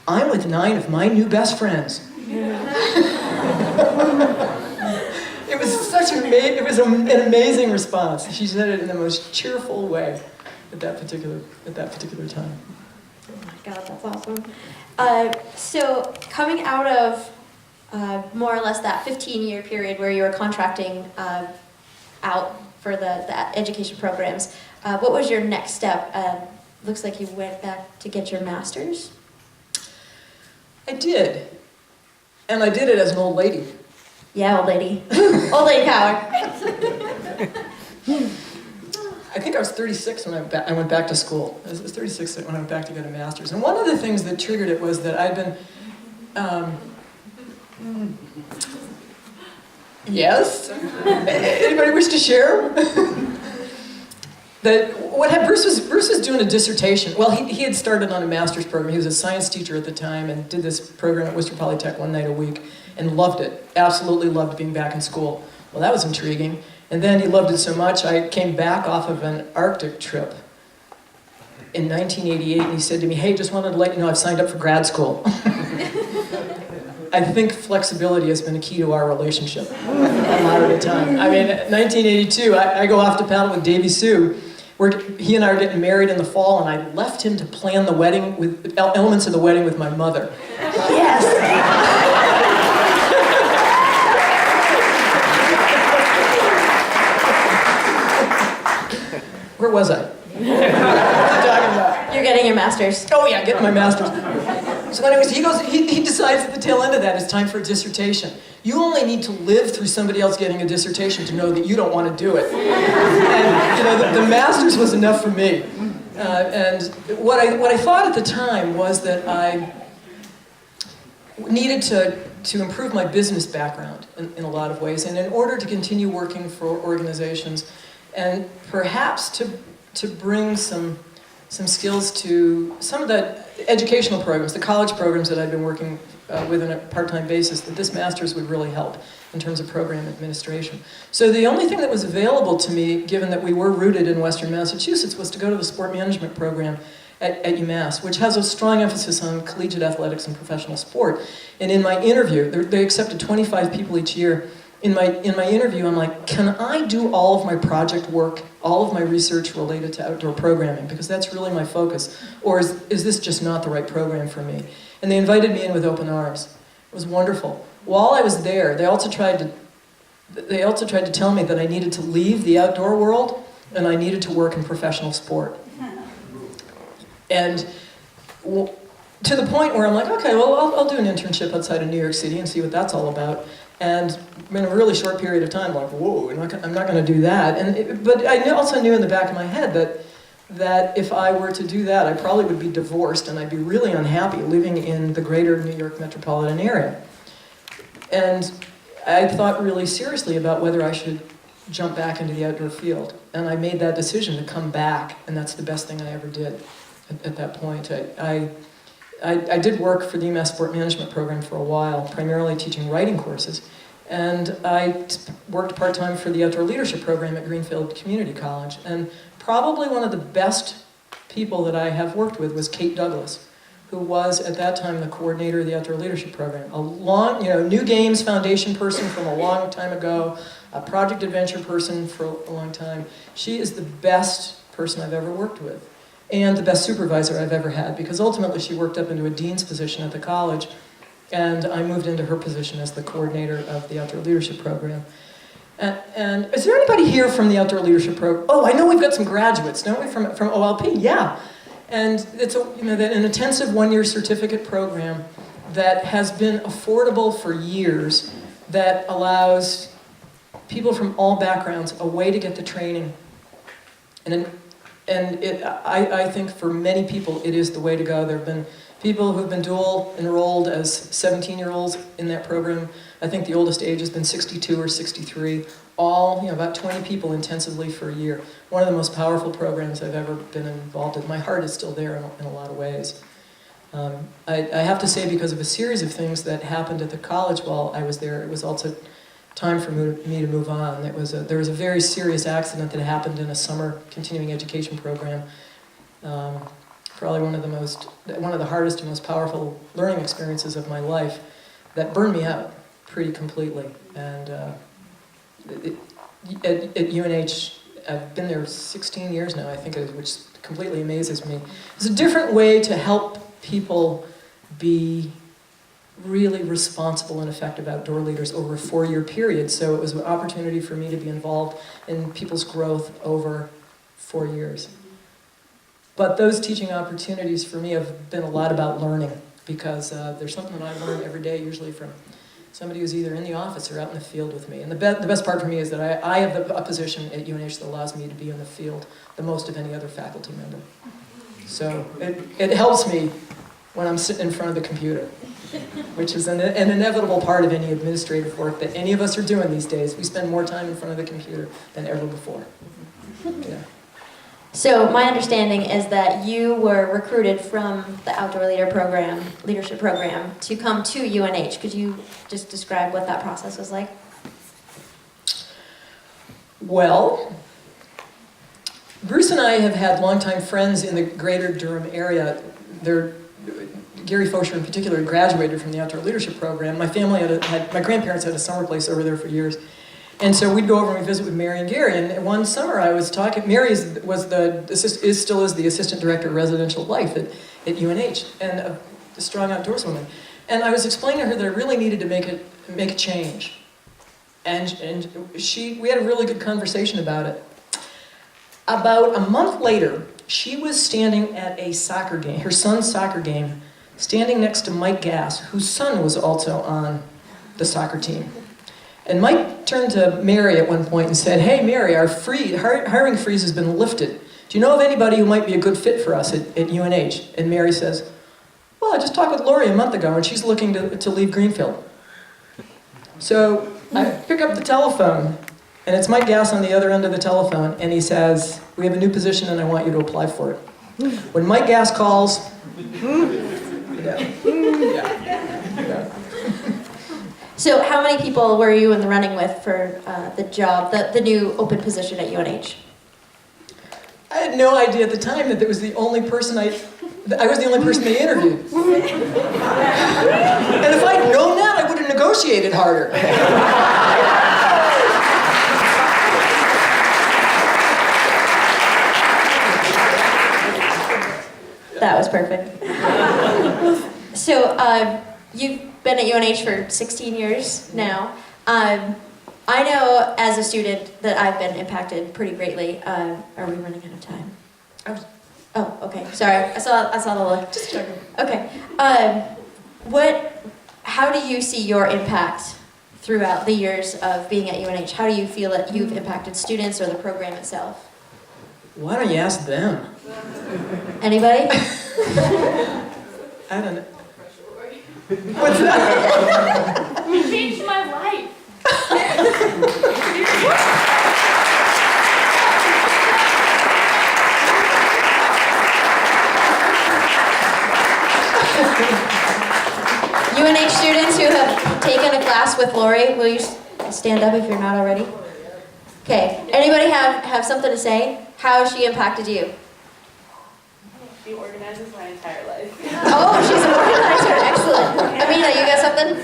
"I'm with 9 of my new best friends." It was an amazing response. She said it in the most cheerful way at that particular time. Oh my God, that's awesome. So coming out of more or less that 15-year period where you were contracting out for the education programs, what was your next step? Looks like you went back to get your master's. I did. And I did it as an old lady. Yeah, old lady. Old lady power. I think I was 36 when I went back to school. I was 36 when I went back to get a master's. And one of the things that triggered it was that I'd been... yes? Anybody wish to share? Bruce was doing a dissertation. Well, he had started on a master's program. He was a science teacher at the time and did this program at Worcester Polytech one night a week and loved it. Absolutely loved being back in school. Well, that was intriguing. And then he loved it so much, I came back off of an Arctic trip in 1988, and he said to me, "Hey, just wanted to let you know I've signed up for grad school." I think flexibility has been a key to our relationship a lot of the time. I mean, 1982, I go off to paddle with Davy Sue. He and I are getting married in the fall, and I left him to plan the wedding, with elements of the wedding with my mother. Yes! Where was I? What was I talking about? You're getting your master's. Oh yeah, getting my master's. So anyways, he decides at the tail end of that, it's time for a dissertation. You only need to live through somebody else getting a dissertation to know that you don't want to do it. And the master's was enough for me. And what I thought at the time was that I needed to improve my business background in a lot of ways, and in order to continue working for organizations, and perhaps to bring some skills to some of the educational programs, the college programs that I've been working with on a part-time basis, that this master's would really help in terms of program administration. So the only thing that was available to me, given that we were rooted in Western Massachusetts, was to go to the sport management program at UMass, which has a strong emphasis on collegiate athletics and professional sport. And in my interview, they accepted 25 people each year. in my interview, I'm like, can I do all of my project work, all of my research related to outdoor programming? Because that's really my focus. Or is this just not the right program for me? And they invited me in with open arms. It was wonderful. While I was there, they also tried to tell me that I needed to leave the outdoor world and I needed to work in professional sport. And to the point where I'm like, okay, well, I'll do an internship outside of New York City and see what that's all about. And in a really short period of time, like, whoa, I'm not going to do that. But I also knew in the back of my head that if I were to do that, I probably would be divorced and I'd be really unhappy living in the greater New York metropolitan area. And I thought really seriously about whether I should jump back into the outdoor field. And I made that decision to come back, and that's the best thing I ever did at that point. I did work for the UMass Sport Management program for a while, primarily teaching writing courses. And I worked part-time for the Outdoor Leadership program at Greenfield Community College. And probably one of the best people that I have worked with was Kate Douglas, who was at that time the coordinator of the Outdoor Leadership program. A long, New Games Foundation person from a long time ago, a Project Adventure person for a long time. She is the best person I've ever worked with, and the best supervisor I've ever had, because ultimately she worked up into a dean's position at the college, and I moved into her position as the coordinator of the Outdoor Leadership program. And is there anybody here from the Outdoor Leadership program? Oh, I know we've got some graduates, don't we, from OLP? Yeah. And it's an intensive one-year certificate program that has been affordable for years, that allows people from all backgrounds a way to get the training. I think for many people it is the way to go. There have been people who've been dual enrolled as 17-year-olds in that program. I think the oldest age has been 62 or 63. All, about 20 people intensively for a year. One of the most powerful programs I've ever been involved in. My heart is still there in a lot of ways. I have to say, because of a series of things that happened at the college while I was there, it was also time for me to move on. There was a very serious accident that happened in a summer continuing education program. Probably one of the hardest and most powerful learning experiences of my life, that burned me out pretty completely. And at UNH, I've been there 16 years now, I think, which completely amazes me. It's a different way to help people be really responsible and effective outdoor leaders over a 4-year period. So it was an opportunity for me to be involved in people's growth over 4 years. But those teaching opportunities for me have been a lot about learning, because there's something that I learn every day, usually from somebody who's either in the office or out in the field with me. And the best part for me is that I have a position at UNH that allows me to be in the field the most of any other faculty member. So it helps me when I'm sitting in front of the computer, which is an inevitable part of any administrative work that any of us are doing these days. We spend more time in front of the computer than ever before. Yeah. So my understanding is that you were recruited from the Outdoor Leadership program to come to UNH. Could you just describe what that process was like? Well, Bruce and I have had longtime friends in the greater Durham area. Gary Fosher in particular graduated from the Outdoor Leadership program. My family my grandparents had a summer place over there for years. And so we'd go over and we'd visit with Mary and Gary. And one summer I was talking, Mary still is the assistant director of residential life at UNH, and a strong outdoorswoman. And I was explaining to her that I really needed to make a change. And we had a really good conversation about it. About a month later, she was standing at a soccer game, her son's soccer game, standing next to Mike Gass, whose son was also on the soccer team. And Mike turned to Mary at one point and said, "Hey Mary, our hiring freeze has been lifted. Do you know of anybody who might be a good fit for us at UNH?" And Mary says, "Well, I just talked with Laurie a month ago and she's looking to leave Greenfield." So I pick up the telephone, and it's Mike Gass on the other end of the telephone, and he says, "We have a new position and I want you to apply for it." When Mike Gass calls, So how many people were you in the running with for the job, the new open position at UNH? I had no idea at the time that was the only person I was the only person they interviewed. And if I'd known that, I would have negotiated harder. perfect. So, you've been at UNH for 16 years now. I know as a student that I've been impacted pretty greatly. Are we running out of time? Oh, okay. Sorry, I saw the look. Just checking. Okay. How do you see your impact throughout the years of being at UNH? How do you feel that you've impacted students or the program itself? Why don't you ask them? Anybody? I don't know. What's that? You changed my life. UNH students who have taken a class with Laurie, will you stand up if you're not already? Okay. Anybody have something to say? How has she impacted you? She organizes my entire life. Oh, she's an organizer. Excellent. Amina, you got something?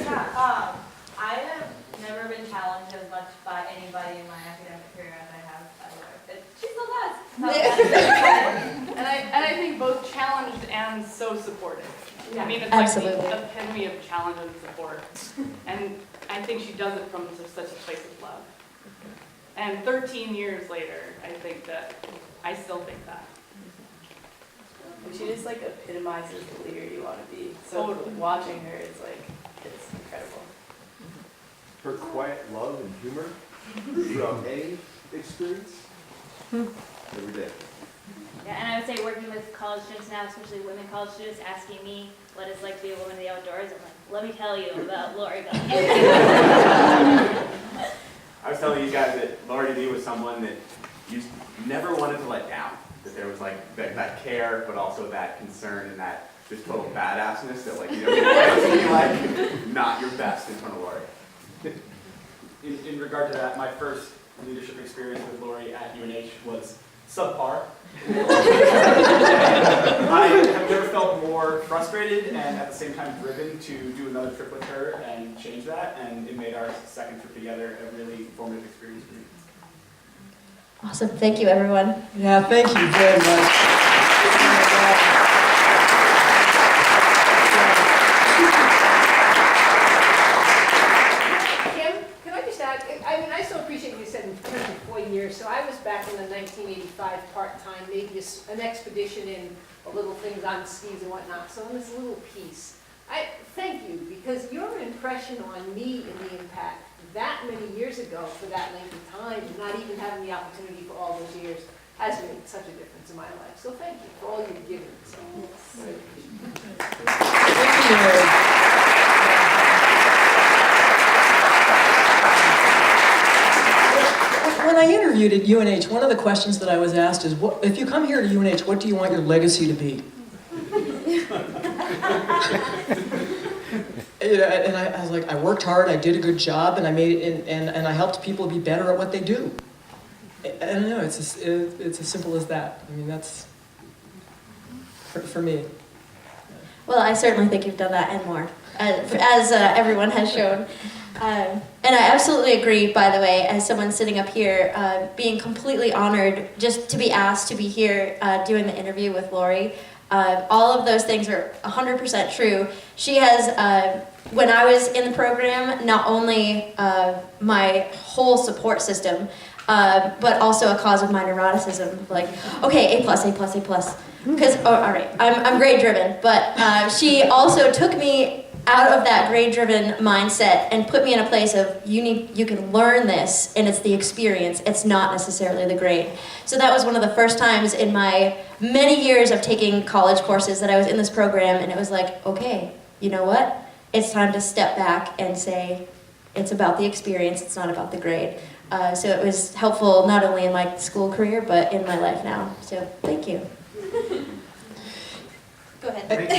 I have never been challenged as much by anybody in my academic career as I have at work. She's the best. And I think both challenged and so supportive. Yeah. I mean, it's Absolutely. like the epitome of challenge and support. And I think she does it from such a place of love. And 13 years later, I think that, I still think that. And she just like epitomizes the leader you want to be. So watching her is like, it's incredible. Her quiet love and humor throughout any experience, every day. Yeah, and I would say working with college students now, especially women college students, asking me what it's like to be a woman in the outdoors, I'm like, let me tell you about Laurie Gullion. I was telling you guys that Laurie Lee was someone that you never wanted to let down. That there was like that care, but also that concern and that just total badassness that like you never wanted to be like not your best in front of Laurie. In regard to that, my first leadership experience with Laurie at UNH was subpar. I have never felt more frustrated and at the same time driven to do another trip with her and change that, and it made our second trip together a really formative experience for me. Awesome. Thank you, everyone. Yeah, thank you very much. Kim, can I just add, I mean, I so appreciate what you said in terms of 4 years. So I was back in the 1985 part-time, maybe an expedition in little things on skis and whatnot. So in this little piece, I thank you because your impression on me and the impact that many years ago for that length of time, and not even having the opportunity for all those years, has made such a difference in my life. So thank you for all you've given. So, really appreciate When I interviewed at UNH, one of the questions that I was asked is, if you come here to UNH, what do you want your legacy to be? And I was like, I worked hard, I did a good job, and I made it, and I helped people be better at what they do. I don't know, it's as simple as that. I mean, that's for me. Well, I certainly think you've done that and more, as everyone has shown. And I absolutely agree, by the way, as someone sitting up here, being completely honored just to be asked to be here doing the interview with Laurie. All of those things are 100% true. She has, when I was in the program, not only my whole support system, but also a cause of my neuroticism. Like, okay, A+, A+, A+. Because, oh, all right, I'm grade driven, but she also took me out of that grade-driven mindset and put me in a place of you can learn this, and it's the experience. It's not necessarily the grade. So that was one of the first times in my many years of taking college courses that I was in this program, and it was like, okay, you know what? It's time to step back and say it's about the experience. It's not about the grade. So it was helpful not only in my school career but in my life now. So thank you. Go ahead. Thank you.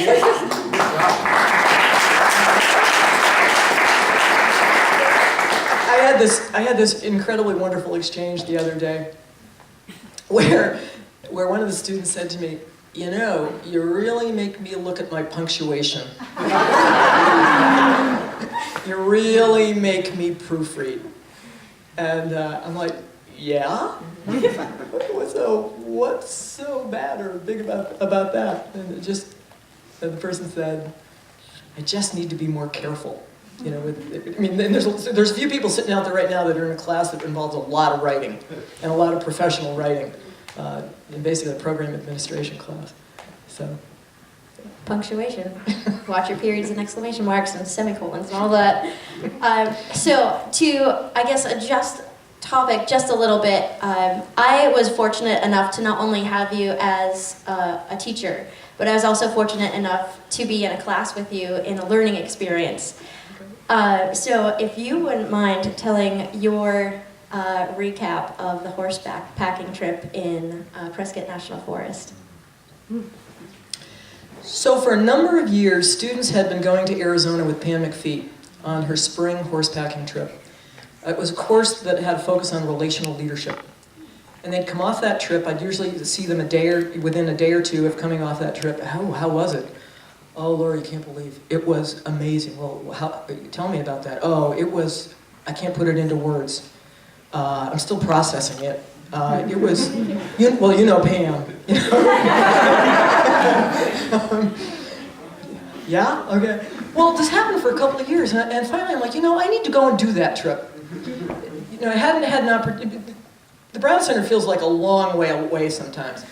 I had this incredibly wonderful exchange the other day where one of the students said to me, you know, you really make me look at my punctuation. You really make me proofread. And I'm like, yeah? What's so bad or big about that? And the person said, I just need to be more careful. You know, there's a few people sitting out there right now that are in a class that involves a lot of writing and a lot of professional writing, in basically a program administration class. So, Punctuation. Watch your periods and exclamation marks and semicolons and all that. So to, I guess, adjust topic just a little bit, I was fortunate enough to not only have you as a teacher, but I was also fortunate enough to be in a class with you in a learning experience. So if you wouldn't mind telling your recap of the horseback packing trip in Prescott National Forest. So for a number of years, students had been going to Arizona with Pam McPhee on her spring horsepacking trip. It was a course that had a focus on relational leadership. And they'd come off that trip. I'd usually see them within a day or two of coming off that trip. How was it? Oh, Laurie, you can't believe. It was amazing. Well, tell me about that. Oh, it was, I can't put it into words. I'm still processing it. It was, you know Pam. You know? Yeah? Okay. Well, this happened for a couple of years, and finally I'm like, I need to go and do that trip. I hadn't had an opportunity. The Brown Center feels like a long way away sometimes,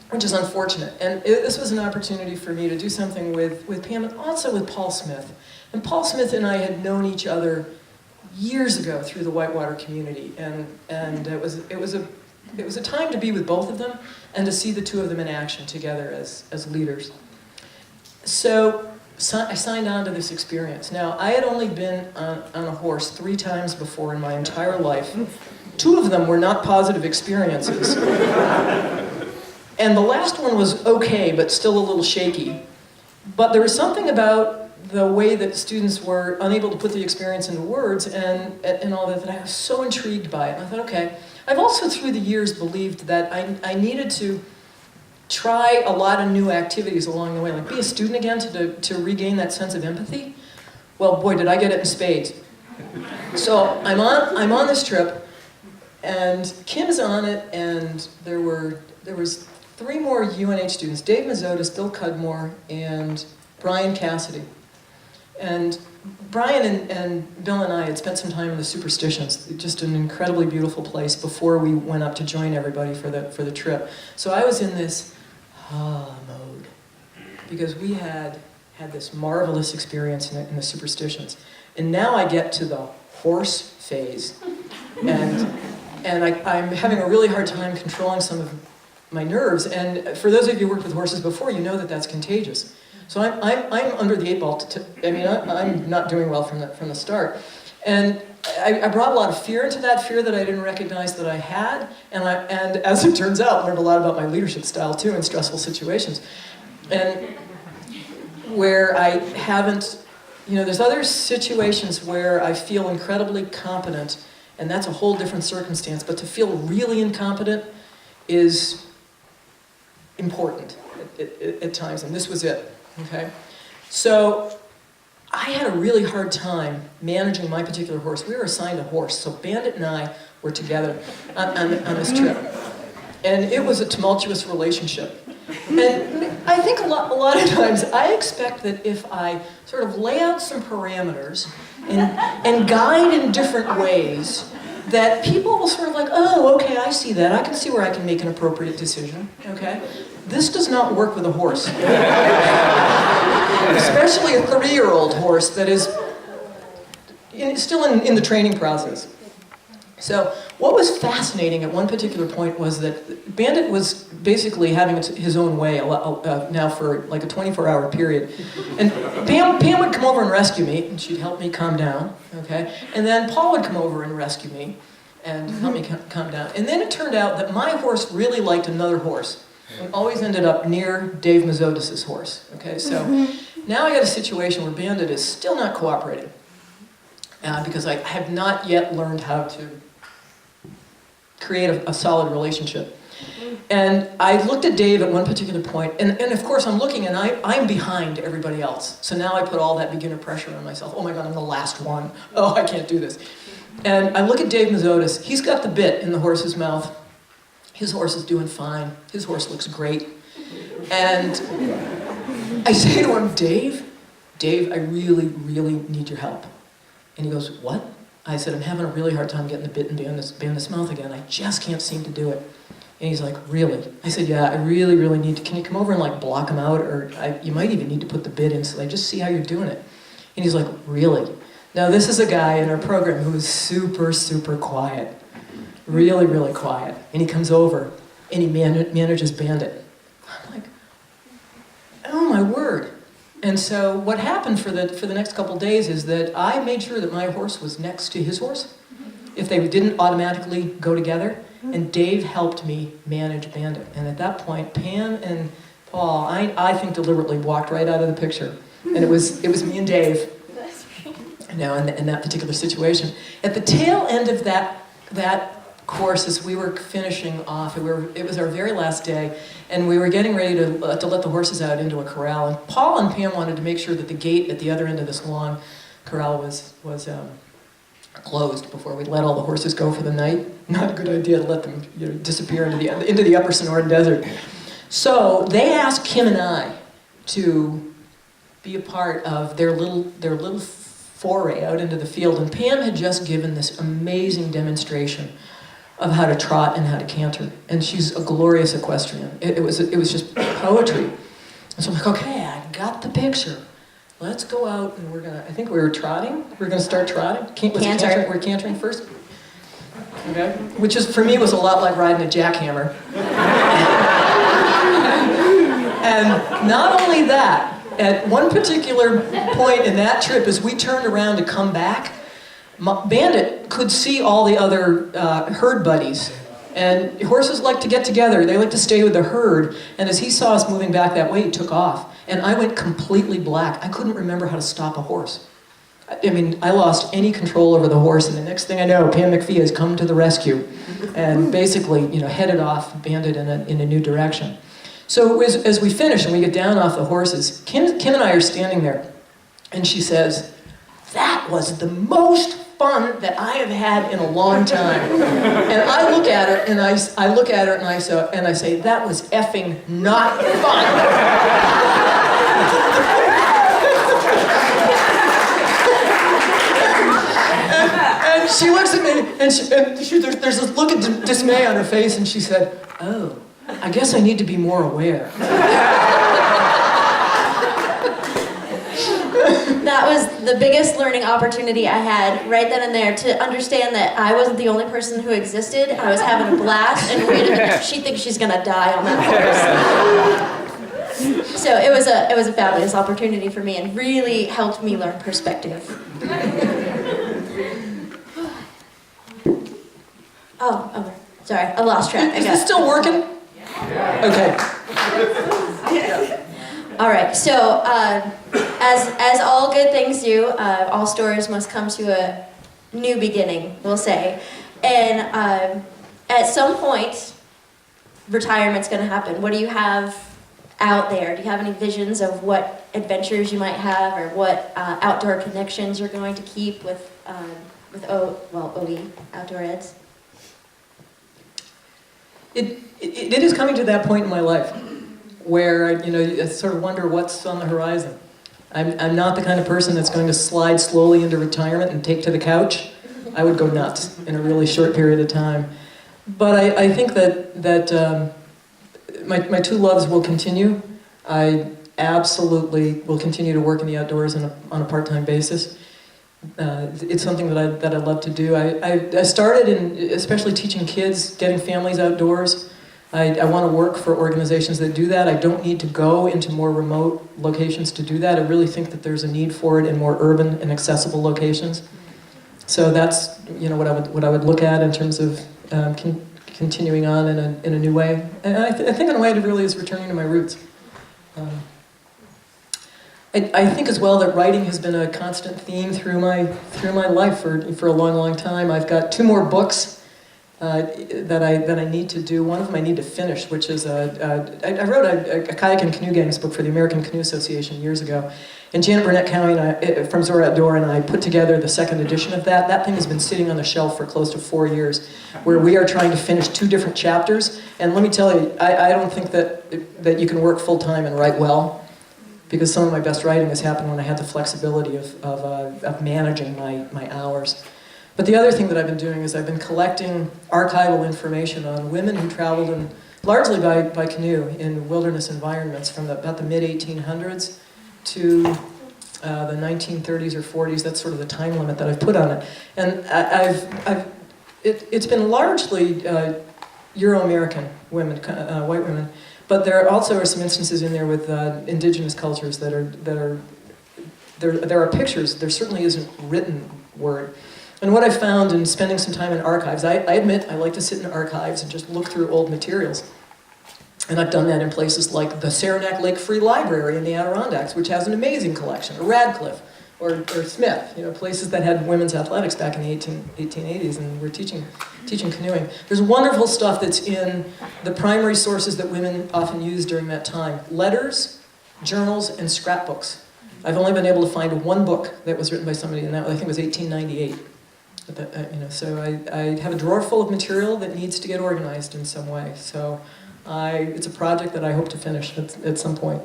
which is unfortunate. And this was an opportunity for me to do something with Pam and also with Paul Smith. And Paul Smith and I had known each other years ago through the Whitewater community, and it was a time to be with both of them and to see the two of them in action together as leaders. So I signed on to this experience. Now, I had only been on a horse 3 times before in my entire life. 2 of them were not positive experiences. And the last one was okay, but still a little shaky. But there was something about the way that students were unable to put the experience into words and all that I was so intrigued by it. And I thought, okay. I've also through the years believed that I needed to try a lot of new activities along the way, like be a student again to regain that sense of empathy. Well, boy, did I get it in spades. So I'm on this trip, and Kim's on it, and there was 3 more UNH students: Dave Mazzotis, Bill Cudmore, and Brian Cassidy. And Brian and Bill and I had spent some time in the Superstitions, just an incredibly beautiful place, before we went up to join everybody for the trip. So I was in this mode, because we had this marvelous experience in the Superstitions. And now I get to the horse phase. And I'm having a really hard time controlling some of my nerves. And for those of you who worked with horses before, you know that that's contagious. So I'm under the 8 ball. I'm not doing well from the start. And I brought a lot of fear into that, fear that I didn't recognize that I had. And as it turns out, learned a lot about my leadership style too in stressful situations. And where I haven't, there's other situations where I feel incredibly competent, and that's a whole different circumstance. But to feel really incompetent is important at times, and this was it. Okay, so I had a really hard time managing my particular horse. We were assigned a horse, so Bandit and I were together on this trip, and it was a tumultuous relationship. And I think a lot of times I expect that if I sort of lay out some parameters and guide in different ways, that people will sort of like, oh, okay, I see that. I can see where I can make an appropriate decision. Okay. This does not work with a horse. Especially a 3-year-old horse that is still in the training process. So what was fascinating at one particular point was that Bandit was basically having his own way now for like a 24-hour period. And Pam would come over and rescue me, and she'd help me calm down, okay? And then Paul would come over and rescue me and help me calm down. And then it turned out that my horse really liked another horse. And always ended up near Dave Mazzotis' horse. Okay, so now I got a situation where Bandit is still not cooperating because I have not yet learned how to create a solid relationship. And I looked at Dave at one particular point, and of course I'm looking, and I'm behind everybody else. So now I put all that beginner pressure on myself. Oh my God, I'm the last one. Oh, I can't do this. And I look at Dave Mazotis. He's got the bit in the horse's mouth. His horse is doing fine. His horse looks great. And I say to him, Dave, I really, really need your help. And he goes, what? I said, I'm having a really hard time getting the bit in Bandit's mouth again. I just can't seem to do it. And he's like, really? I said, yeah, I really, really need to. Can you come over and like block him out? Or you might even need to put the bit in so I just see how you're doing it. And he's like, really? Now this is a guy in our program who is super, super quiet. Really, really quiet. And he comes over and he manages Bandit. I'm like, oh my word. And so what happened for the next couple days is that I made sure that my horse was next to his horse, if they didn't automatically go together, and Dave helped me manage Bandit. And at that point, Pam and Paul, I think deliberately walked right out of the picture. And it was me and Dave, now in that particular situation. At the tail end of that course, as we were finishing off, it was our very last day, and we were getting ready to let the horses out into a corral. And Paul and Pam wanted to make sure that the gate at the other end of this long corral was closed before we let all the horses go for the night. Not a good idea to let them disappear into the upper Sonoran Desert. So they asked Kim and I to be a part of their little foray out into the field. And Pam had just given this amazing demonstration of how to trot and how to canter. And she's a glorious equestrian. It was just poetry. And so I'm like, okay, I got the picture. Let's go out and I think we were trotting. We're gonna start trotting. We're cantering first. Okay? Which for me was a lot like riding a jackhammer. And not only that, at one particular point in that trip, as we turned around to come back, Bandit could see all the other herd buddies. And horses like to get together. They like to stay with the herd. And as he saw us moving back that way, he took off. And I went completely black. I couldn't remember how to stop a horse. I mean, I lost any control over the horse. And the next thing I know, Pam McPhee has come to the rescue and basically, headed off Bandit in a new direction. So as we finish and we get down off the horses, Kim and I are standing there. And she says, that was the most fun that I have had in a long time. And I look at her and I say, that was effing not fun. and she looks at me and there's this look of dismay on her face, and she said, oh, I guess I need to be more aware. That was the biggest learning opportunity I had right then and there, to understand that I wasn't the only person who existed. I was having a blast, and wait a minute, she thinks she's gonna die on that horse. So it was a fabulous opportunity for me, and really helped me learn perspective. Oh, sorry, I lost track. Is this still working? Okay. All right, so as all good things do, all stories must come to a new beginning, we'll say. And at some point, retirement's gonna happen. What do you have out there? Do you have any visions of what adventures you might have, or what outdoor connections you're going to keep with OE, Outdoor Eds? It is coming to that point in my life where I sort of wonder what's on the horizon. I'm not the kind of person that's going to slide slowly into retirement and take to the couch. I would go nuts in a really short period of time. But I think that my two loves will continue. I absolutely will continue to work in the outdoors on a part-time basis. It's something that I love to do. I started in especially teaching kids, getting families outdoors. I want to work for organizations that do that. I don't need to go into more remote locations to do that. I really think that there's a need for it in more urban and accessible locations. So that's what I would look at in terms of continuing on in a new way. And I think in a way it really is returning to my roots. I think as well that writing has been a constant theme through my life for a long, long time. I've got 2 more books that I need to do. One of them I need to finish, which is I wrote a kayak and canoe gangs book for the American Canoe Association years ago. And Janet Burnett County and I, from Zora Outdoor, and I put together the second edition of that. That thing has been sitting on the shelf for close to 4 years, where we are trying to finish 2 different chapters. And let me tell you, I don't think that you can work full-time and write well, because some of my best writing has happened when I had the flexibility of managing my hours. But the other thing that I've been doing is I've been collecting archival information on women who traveled largely by canoe in wilderness environments from about the mid-1800s to the 1930s or 40s. That's sort of the time limit that I've put on it. And it's been largely Euro-American women, white women, but there also are some instances in there with indigenous cultures there are pictures. There certainly isn't written word. And what I found in spending some time in archives, I admit I like to sit in archives and just look through old materials. And I've done that in places like the Saranac Lake Free Library in the Adirondacks, which has an amazing collection, or Radcliffe, or Smith, places that had women's athletics back in the 1880s, and we're teaching canoeing. There's wonderful stuff that's in the primary sources that women often used during that time. Letters, journals, and scrapbooks. I've only been able to find one book that was written by somebody, and that I think was 1898. So I have a drawer full of material that needs to get organized in some way. So it's a project that I hope to finish at some point.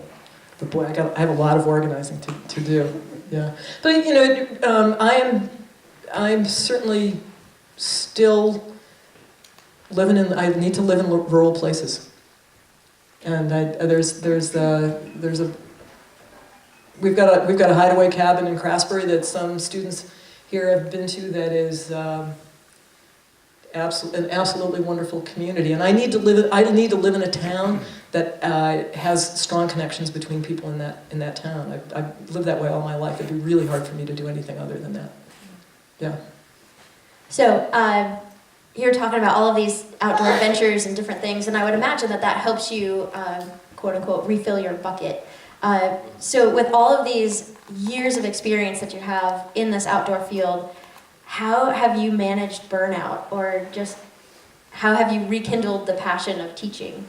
But boy, I have a lot of organizing to do. Yeah, but I'm certainly still living in. I need to live in rural places, and we've got a hideaway cabin in Craftsbury that some students here have been to that is an absolutely wonderful community. And I need to live in a town that has strong connections between people in that town. I've lived that way all my life. It'd be really hard for me to do anything other than that. Yeah. So you're talking about all of these outdoor adventures and different things, and I would imagine that helps you, quote unquote, refill your bucket. So with all of these years of experience that you have in this outdoor field, how have you managed burnout, or just how have you rekindled the passion of teaching?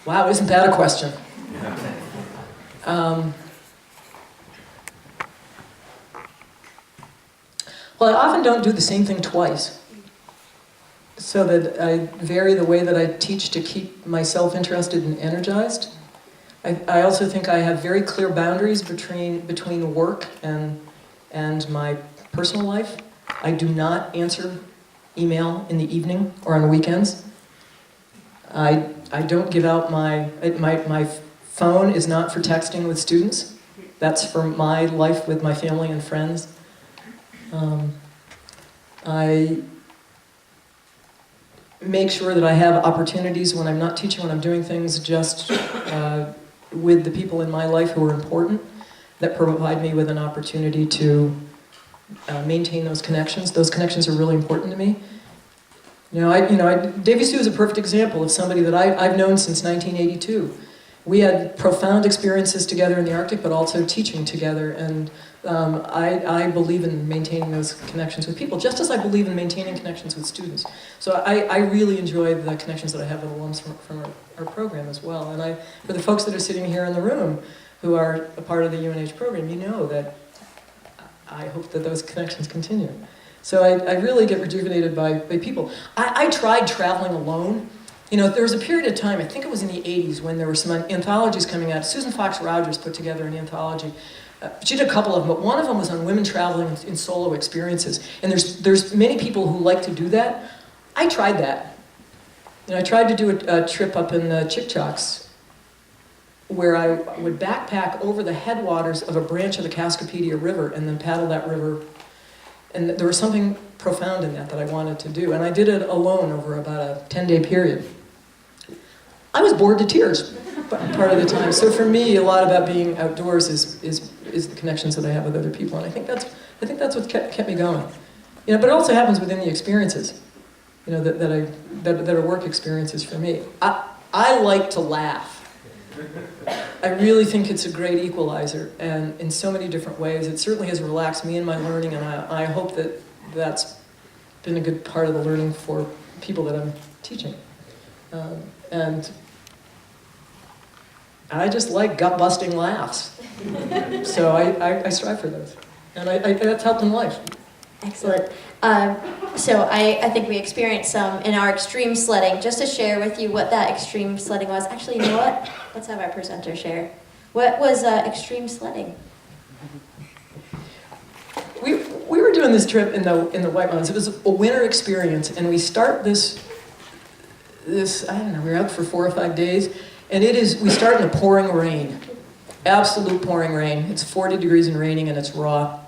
Wow, isn't that a question? Well, I often don't do the same thing twice, so that I vary the way that I teach to keep myself interested and energized. I also think I have very clear boundaries between work and my personal life. I do not answer email in the evening or on weekends. I don't give out my phone is not for texting with students. That's for my life with my family and friends. I make sure that I have opportunities when I'm not teaching, when I'm doing things just with the people in my life who are important, that provide me with an opportunity to maintain those connections. Those connections are really important to me. Davy Sue is a perfect example of somebody that I've known since 1982. We had profound experiences together in the Arctic, but also teaching together, and I believe in maintaining those connections with people, just as I believe in maintaining connections with students. So I really enjoy the connections that I have with alums from our program as well. And for the folks that are sitting here in the room who are a part of the UNH program, you know that I hope that those connections continue. So I really get rejuvenated by people. I tried traveling alone. There was a period of time, I think it was in the 80s, when there were some anthologies coming out. Susan Fox Rogers put together an anthology. She did a couple of them, but one of them was on women traveling in solo experiences. And there's many people who like to do that. I tried that. I tried to do a trip up in the Chickchocks where I would backpack over the headwaters of a branch of the Cascapedia River and then paddle that river. And there was something profound in that I wanted to do. And I did it alone over about a 10-day period. I was bored to tears part of the time. So for me, a lot about being outdoors is the connections that I have with other people. And I think that's what kept me going. But it also happens within the experiences, that are work experiences for me. I like to laugh. I really think it's a great equalizer, and in so many different ways. It certainly has relaxed me in my learning, and I hope that that's been a good part of the learning for people that I'm teaching. And I just like gut-busting laughs. So I strive for those. And that's helped in life. Excellent. So I think we experienced some in our extreme sledding. Just to share with you what that extreme sledding was. Actually, you know what? Let's have our presenter share. What was extreme sledding? We were doing this trip in the White Mountains. It was a winter experience, and we start this I don't know, we were out for 4 or 5 days, and we start in a pouring rain. Absolute pouring rain. It's 40 degrees and raining, and it's raw.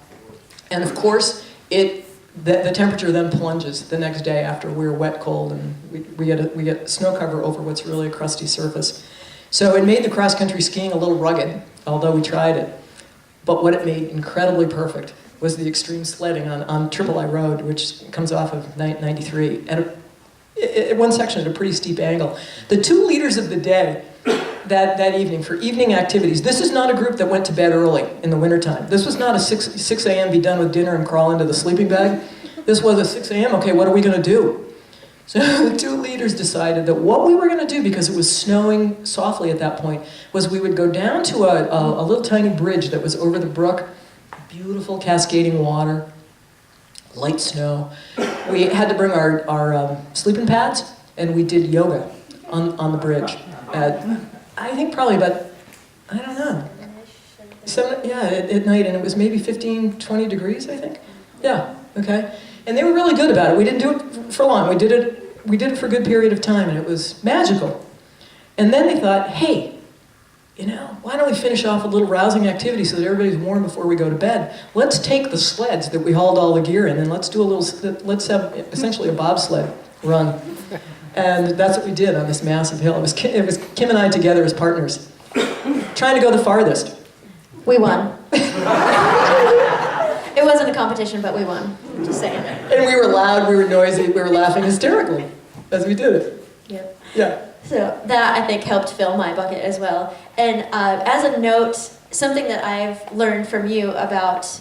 And of course, the temperature then plunges the next day after we're wet, cold, and we get snow cover over what's really a crusty surface. So it made the cross-country skiing a little rugged, although we tried it. But what it made incredibly perfect was the extreme sledding on Triple I Road, which comes off of 93. And one section at a pretty steep angle. The 2 leaders of the day that evening for evening activities, this is not a group that went to bed early in the wintertime. This was not a 6 a.m. be done with dinner and crawl into the sleeping bag. This was a 6 a.m., okay, what are we going to do? So the 2 leaders decided that what we were going to do, because it was snowing softly at that point, was we would go down to a little tiny bridge that was over the brook, beautiful cascading water, light snow. We had to bring our sleeping pads, and we did yoga on the bridge. I think probably about, I don't know, at night, and it was maybe 15, 20 degrees, I think. Yeah, okay. And they were really good about it. We didn't do it for long. We did it for a good period of time, and it was magical. And then they thought, hey, why don't we finish off a little rousing activity so that everybody's warm before we go to bed? Let's take the sleds that we hauled all the gear in, and let's have essentially a bobsled run. And that's what we did on this massive hill. It was Kim and I together as partners, trying to go the farthest. We won. It wasn't a competition, but we won. Just saying. And we were loud, we were noisy, we were laughing hysterically as we did it. Yep. Yeah. So that, I think, helped fill my bucket as well. And as a note, something that I've learned from you about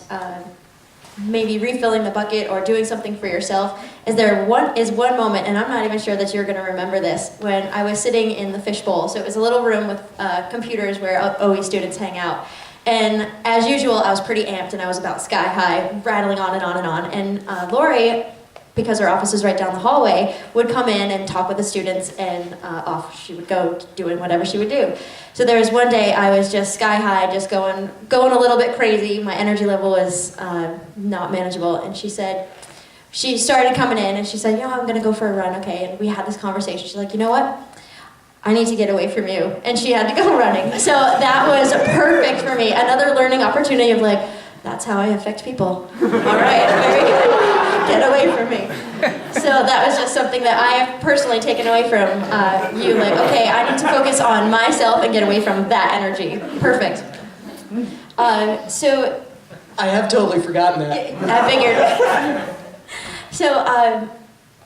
maybe refilling the bucket or doing something for yourself is one moment, and I'm not even sure that you're going to remember this, when I was sitting in the fishbowl. So it was a little room with computers where OE students hang out. And as usual, I was pretty amped, and I was about sky high, rattling on and on and on. And Laurie, because her office is right down the hallway, would come in and talk with the students, and off she would go doing whatever she would do. So there was one day I was just sky high, just going a little bit crazy. My energy level was not manageable, and she started coming in, and she said, I'm going to go for a run, okay? And we had this conversation. She's like, you know what? I need to get away from you. And she had to go running. So that was perfect for me. Another learning opportunity of that's how I affect people. All right, very good. Get away from me. So that was just something that I have personally taken away from you. Okay, I need to focus on myself and get away from that energy. Perfect. So I have totally forgotten that. I figured. So,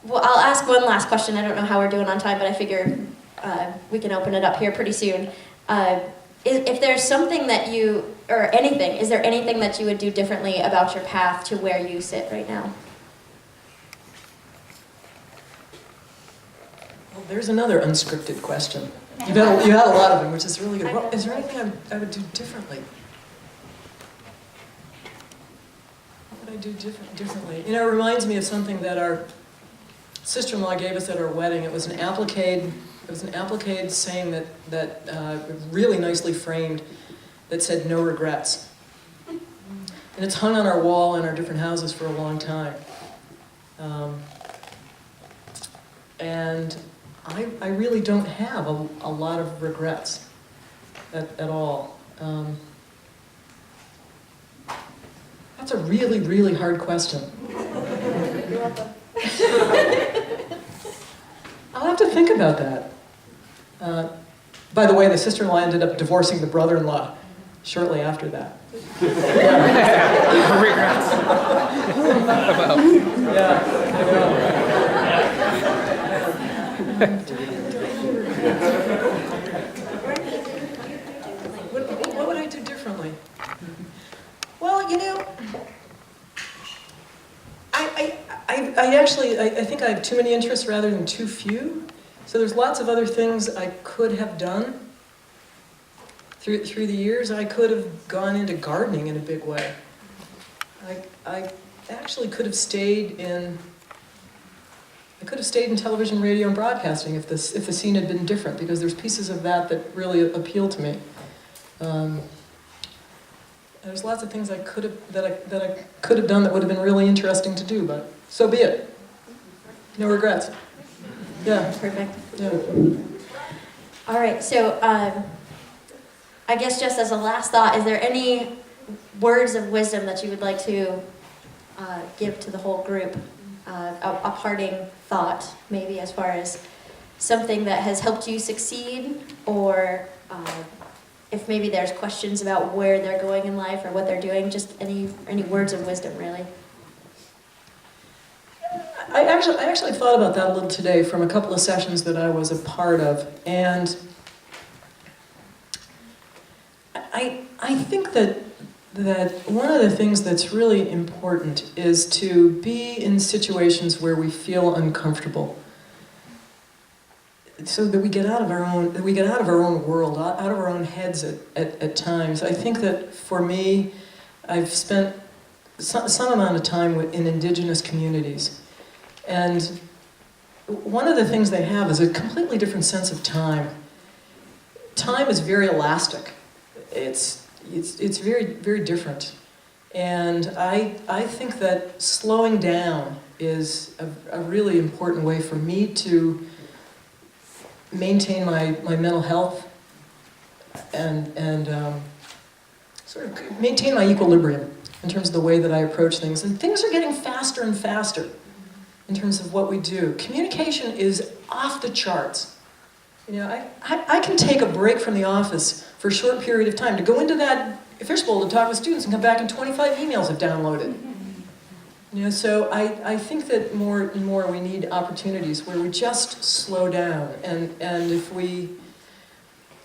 well, I'll ask one last question. I don't know how we're doing on time, but I figure we can open it up here pretty soon. If there's something that is there anything that you would do differently about your path to where you sit right now? Well, there's another unscripted question. You had a lot of them, which is really good. Well, is there anything I would do differently? What would I do differently? It reminds me of something that our sister-in-law gave us at our wedding. It was an applique saying that really nicely framed, that said "no regrets," and it's hung on our wall in our different houses for a long time. And I really don't have a lot of regrets at all. That's a really, really hard question. I'll have to think about that. By the way, the sister-in-law ended up divorcing the brother-in-law shortly after that. Regrets. Yeah, I know. I think I have too many interests rather than too few. So there's lots of other things I could have done through the years. I could have gone into gardening in a big way. I actually could have stayed in television, radio, and broadcasting if the scene had been different, because there's pieces of that really appeal to me. There's lots of things I could have done that would have been really interesting to do, but so be it. No regrets. Yeah. Perfect. Yeah. All right, so I guess just as a last thought, is there any words of wisdom that you would like to give to the whole group? A parting thought, maybe, as far as something that has helped you succeed, or if maybe there's questions about where they're going in life or what they're doing, just any words of wisdom, really. I actually thought about that a little today from a couple of sessions that I was a part of, and I think that one of the things that's really important is to be in situations where we feel uncomfortable, so that we get out of our own world, out of our own heads at times. I think that for me, I've spent some amount of time in indigenous communities, and one of the things they have is a completely different sense of time. Time is very elastic. It's very, very different. And I think that slowing down is a really important way for me to maintain my mental health and sort of maintain my equilibrium in terms of the way that I approach things. And things are getting faster and faster in terms of what we do. Communication is off the charts. You know, I can take a break from the office for a short period of time to go into that fishbowl to talk with students and come back and 25 emails have downloaded. You know, so I think that more and more we need opportunities where we just slow down, and if we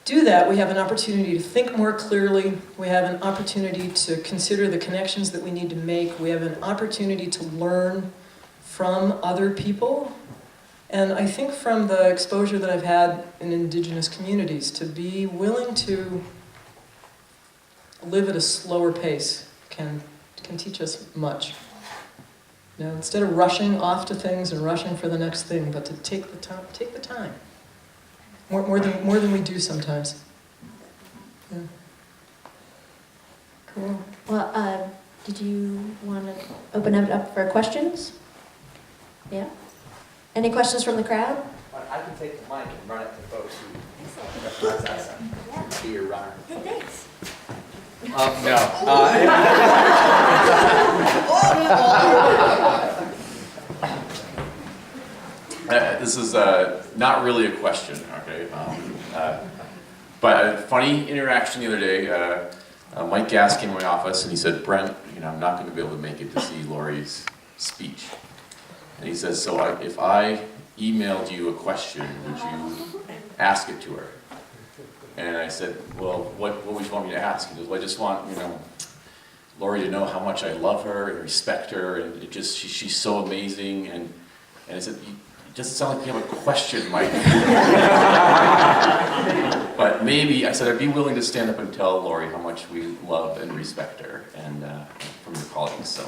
do that, we have an opportunity to think more clearly, we have an opportunity to consider the connections that we need to make, we have an opportunity to learn from other people. And I think from the exposure that I've had in indigenous communities, to be willing to live at a slower pace can teach us much. You know, instead of rushing off to things and rushing for the next thing, but to take the time. More than we do sometimes. Yeah. Cool. Well, did you want to open it up for questions? Yeah. Any questions from the crowd? I can take the mic and run it to folks who recognize us. Be your runner. Hey, thanks. This is not really a question, okay? But a funny interaction the other day. Mike Gass came to my office and he said, "Brent, you know, I'm not going to be able to make it to see Laurie's speech." And he says, "So if I emailed you a question, would you ask it to her?" And I said, "Well, what would you want me to ask?" He goes, "Well, I just want, you know, Laurie to know how much I love her and respect her, and she's so amazing." And I said, "It doesn't sound like you have a question, Mike." But maybe, I said, I'd be willing to stand up and tell Laurie how much we love and respect her, and from your colleagues, so.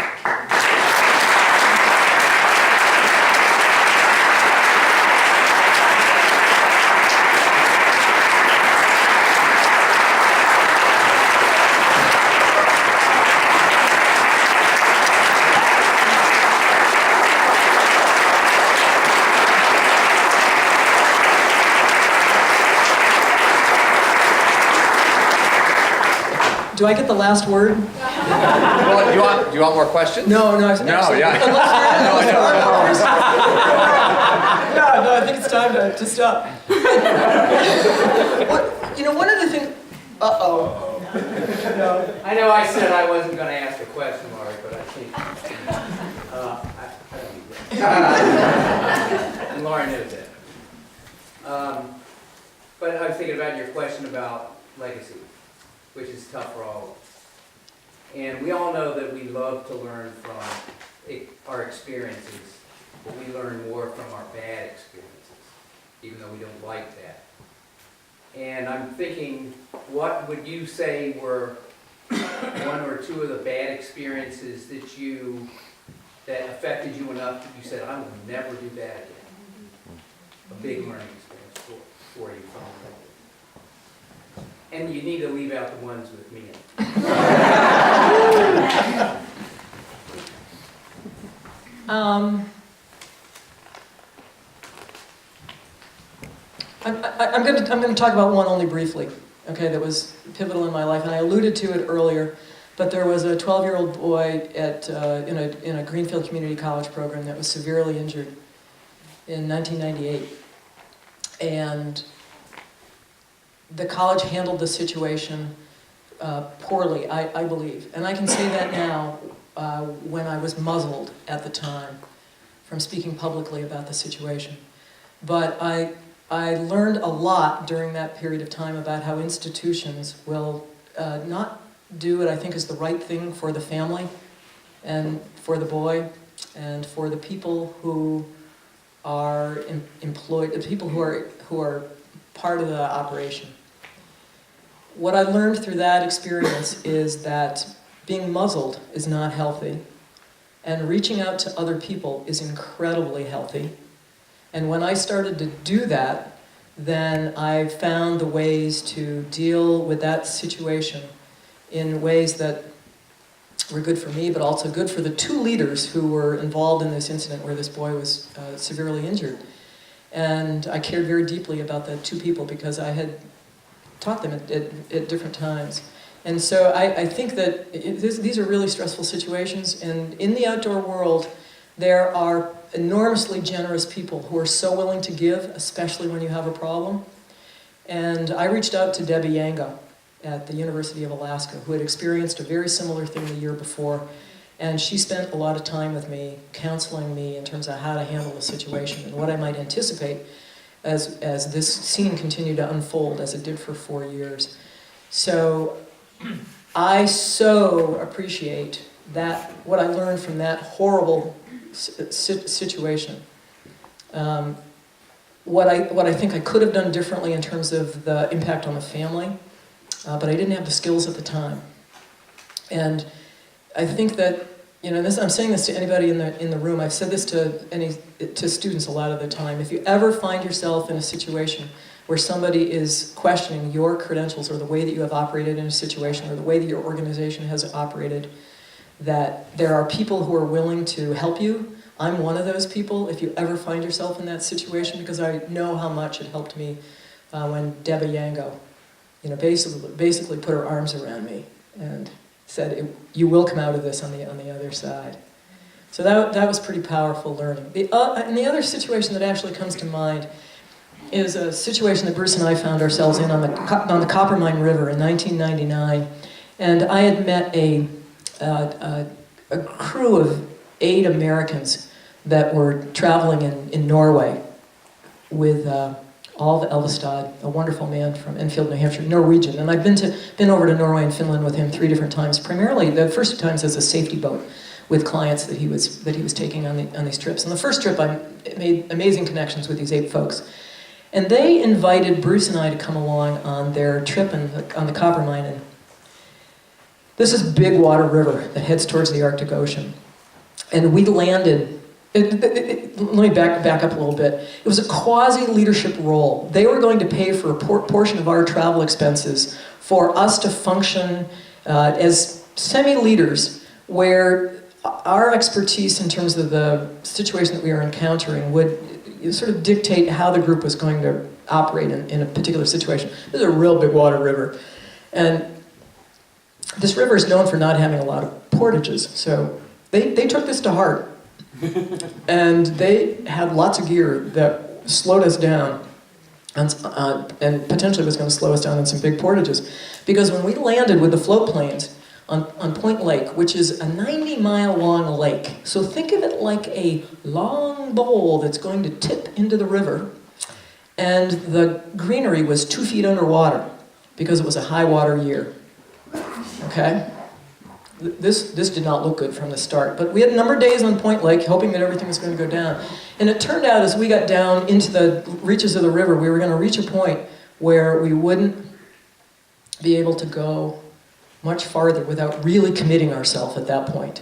Do I get the last word? Well, do you want more questions? No, yeah. No, I think it's time to stop. One of the things. No. I know I said I wasn't going to ask a question, Laurie, but I think. And Laurie knows that. But I was thinking about your question about legacy, which is tough for all of us. And we all know that we love to learn from our experiences even though we don't like that. And I'm thinking, what would you say were one or two of the bad experiences that affected you enough that you said, I will never do that again? A big learning experience for you. And you need to leave out the ones with me in it. I'm going to talk about one only briefly, okay, that was pivotal in my life, and I alluded to it earlier, but there was a 12-year-old boy in a Greenfield Community College program that was severely injured in 1998, and the college handled the situation poorly, I believe, and I can say that now when I was muzzled at the time from speaking publicly about the situation. But I learned a lot during that period of time about how institutions will not do what I think is the right thing for the family and for the boy and for the people who are employed, the people who are part of the operation. What I learned through that experience is that being muzzled is not healthy, and reaching out to other people is incredibly healthy. And when I started to do that, then I found the ways to deal with that situation in ways that were good for me, but also good for the two leaders who were involved in this incident where this boy was severely injured. And I cared very deeply about the two people because I had taught them at different times. And so I think that these are really stressful situations, and in the outdoor world, there are enormously generous people who are so willing to give, especially when you have a problem. And I reached out to Debbie Yango at the University of Alaska, who had experienced a very similar thing the year before, and she spent a lot of time with me, counseling me in terms of how to handle the situation and what I might anticipate as this scene continued to unfold, as it did for 4 years. So I so appreciate that, what I learned from that horrible situation. What I think I could have done differently in terms of the impact on the family, but I didn't have the skills at the time. And I think that, you know, I'm saying this to anybody in the room. I've said this to students a lot of the time. If you ever find yourself in a situation where somebody is questioning your credentials or the way that you have operated in a situation or the way that your organization has operated, that there are people who are willing to help you. I'm one of those people, if you ever find yourself in that situation, because I know how much it helped me when Debbie Yango, you know, basically put her arms around me and said, you will come out of this on the other side. So that was pretty powerful learning. And the other situation that actually comes to mind is a situation that Bruce and I found ourselves in on the Coppermine River in 1999. And I had met a crew of 8 Americans that were traveling in Norway with Alv Elvestad, a wonderful man from Enfield, New Hampshire, Norwegian. And I've been over to Norway and Finland with him 3 different times, primarily the first 2 times as a safety boat with clients that he was taking on these trips. And the first trip I made amazing connections with these 8 folks. And they invited Bruce and I to come along on their trip on the Coppermine. And this is Big Water River that heads towards the Arctic Ocean. And we landed, let me back up a little bit. It was a quasi-leadership role. They were going to pay for a portion of our travel expenses for us to function as semi-leaders, where our expertise in terms of the situation that we were encountering would sort of dictate how the group was going to operate in a particular situation. This is a real big water river. And this river is known for not having a lot of portages, so they took this to heart. And they had lots of gear that slowed us down and potentially was going to slow us down in some big portages. Because when we landed with the float planes on Point Lake, which is a 90-mile long lake, so think of it like a long bowl that's going to tip into the river, and the greenery was 2 feet underwater because it was a high water year. Okay? this did not look good from the start. But we had a number of days on Point Lake hoping that everything was going to go down. And it turned out as we got down into the reaches of the river, we were going to reach a point where we wouldn't be able to go much farther without really committing ourselves at that point.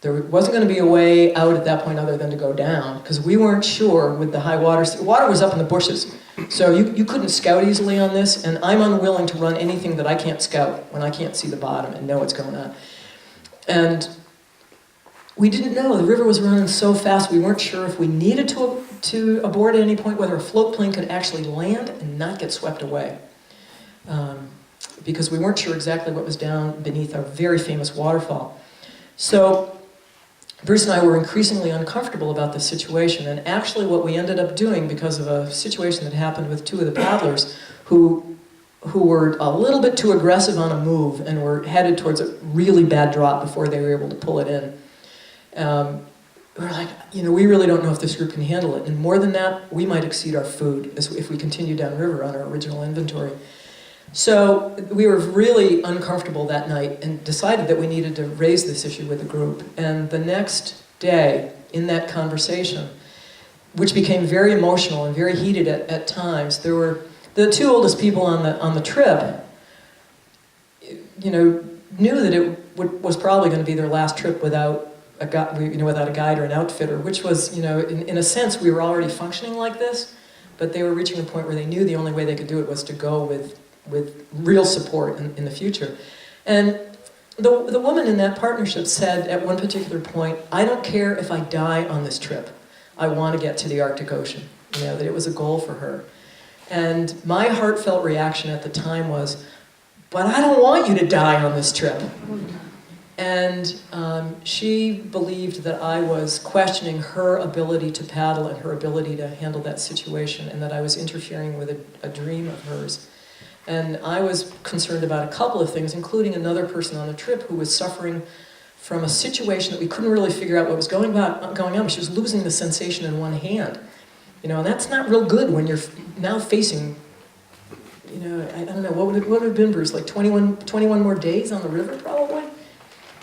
There wasn't going to be a way out at that point other than to go down, because we weren't sure with the high water. The water was up in the bushes, so you couldn't scout easily on this, and I'm unwilling to run anything that I can't scout when I can't see the bottom and know what's going on. And we didn't know. The river was running so fast, we weren't sure if we needed to abort at any point, whether a float plane could actually land and not get swept away. Because we weren't sure exactly what was down beneath our very famous waterfall. So Bruce and I were increasingly uncomfortable about this situation, and actually what we ended up doing, because of a situation that happened with two of the paddlers who were a little bit too aggressive on a move and were headed towards a really bad drop before they were able to pull it in. We're like, we really don't know if this group can handle it, and more than that, we might exceed our food if we continue downriver on our original inventory. So we were really uncomfortable that night and decided that we needed to raise this issue with the group. And the next day, in that conversation, which became very emotional and very heated at times, there were the two oldest people on the trip, knew that it was probably going to be their last trip without a guide or an outfitter, which was, in a sense, we were already functioning like this, but they were reaching a point where they knew the only way they could do it was to go with real support in the future. And the woman in that partnership said at one particular point, I don't care if I die on this trip. I want to get to the Arctic Ocean. That it was a goal for her. And my heartfelt reaction at the time was, but I don't want you to die on this trip. And she believed that I was questioning her ability to paddle and her ability to handle that situation, and that I was interfering with a dream of hers. And I was concerned about a couple of things, including another person on the trip who was suffering from a situation that we couldn't really figure out what was going on. She was losing the sensation in one hand. And that's not real good when you're now facing, I don't know, what would it have been, Bruce, like 21 more days on the river, probably?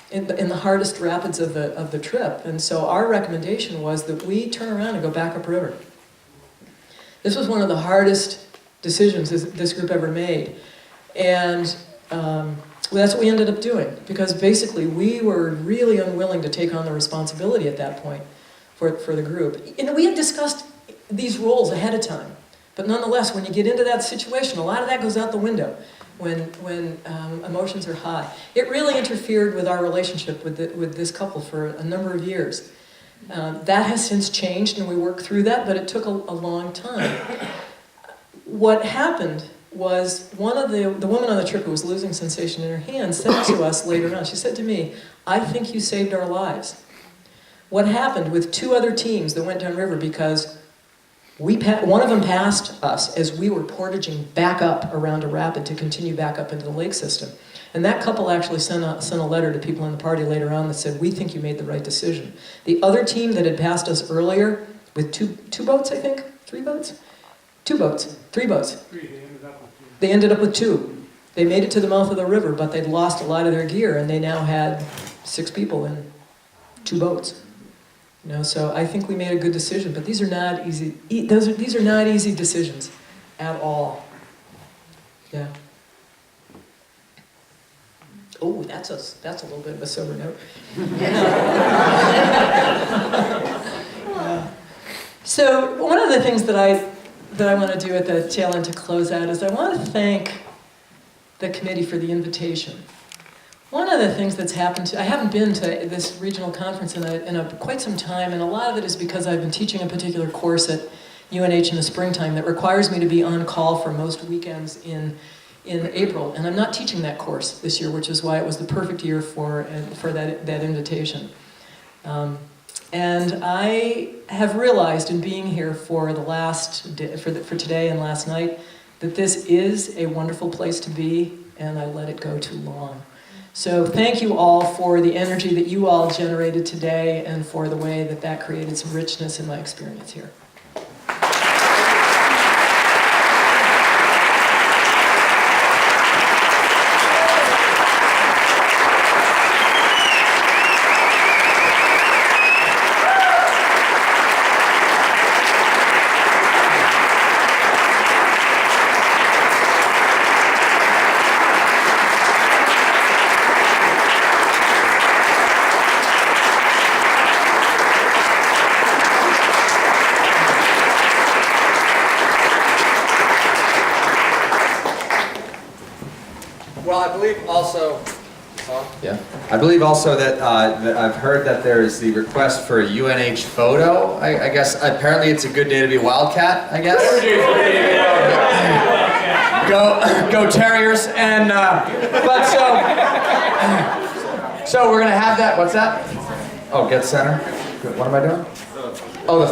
In the hardest rapids of the trip. And so our recommendation was that we turn around and go back upriver. This was one of the hardest decisions this group ever made. And that's what we ended up doing, because basically we were really unwilling to take on the responsibility at that point for the group. We had discussed these roles ahead of time, but nonetheless, when you get into that situation, a lot of that goes out the window when emotions are high. It really interfered with our relationship with this couple for a number of years. That has since changed, and we worked through that, but it took a long time. What happened was the woman on the trip who was losing sensation in her hand said to us later on, she said to me, I think you saved our lives. What happened with two other teams that went downriver, because one of them passed us as we were portaging back up around a rapid to continue back up into the lake system. And that couple actually sent a letter to people in the party later on that said, we think you made the right decision. The other team that had passed us earlier with two boats, I think? 3 boats? 2 boats. 3 boats. They ended up with 2. They made it to the mouth of the river, but they'd lost a lot of their gear, and they now had 6 people in 2 boats. So I think we made a good decision, but these are not easy. These are not easy decisions at all. Yeah. Oh, that's a little bit of a sober note. So one of the things that I want to do at the tail end to close out is I want to thank the committee for the invitation. One of the things that's happened, I haven't been to this regional conference in quite some time, and a lot of it is because I've been teaching a particular course at UNH in the springtime that requires me to be on call for most weekends in April, and I'm not teaching that course this year, which is why it was the perfect year for that invitation. And I have realized in being here for for today and last night that this is a wonderful place to be, and I let it go too long. So thank you all for the energy that you all generated today, and for the way that created some richness in my experience here. Well, I believe also, yeah, I believe also that, that I've heard that there is the request for a UNH photo. I guess apparently it's a good day to be a Wildcat, I guess. Every day is a good day to be a Wildcat. Go Terriers, and but so we're gonna have that. What's that? Oh, get center. What am I doing? Oh, the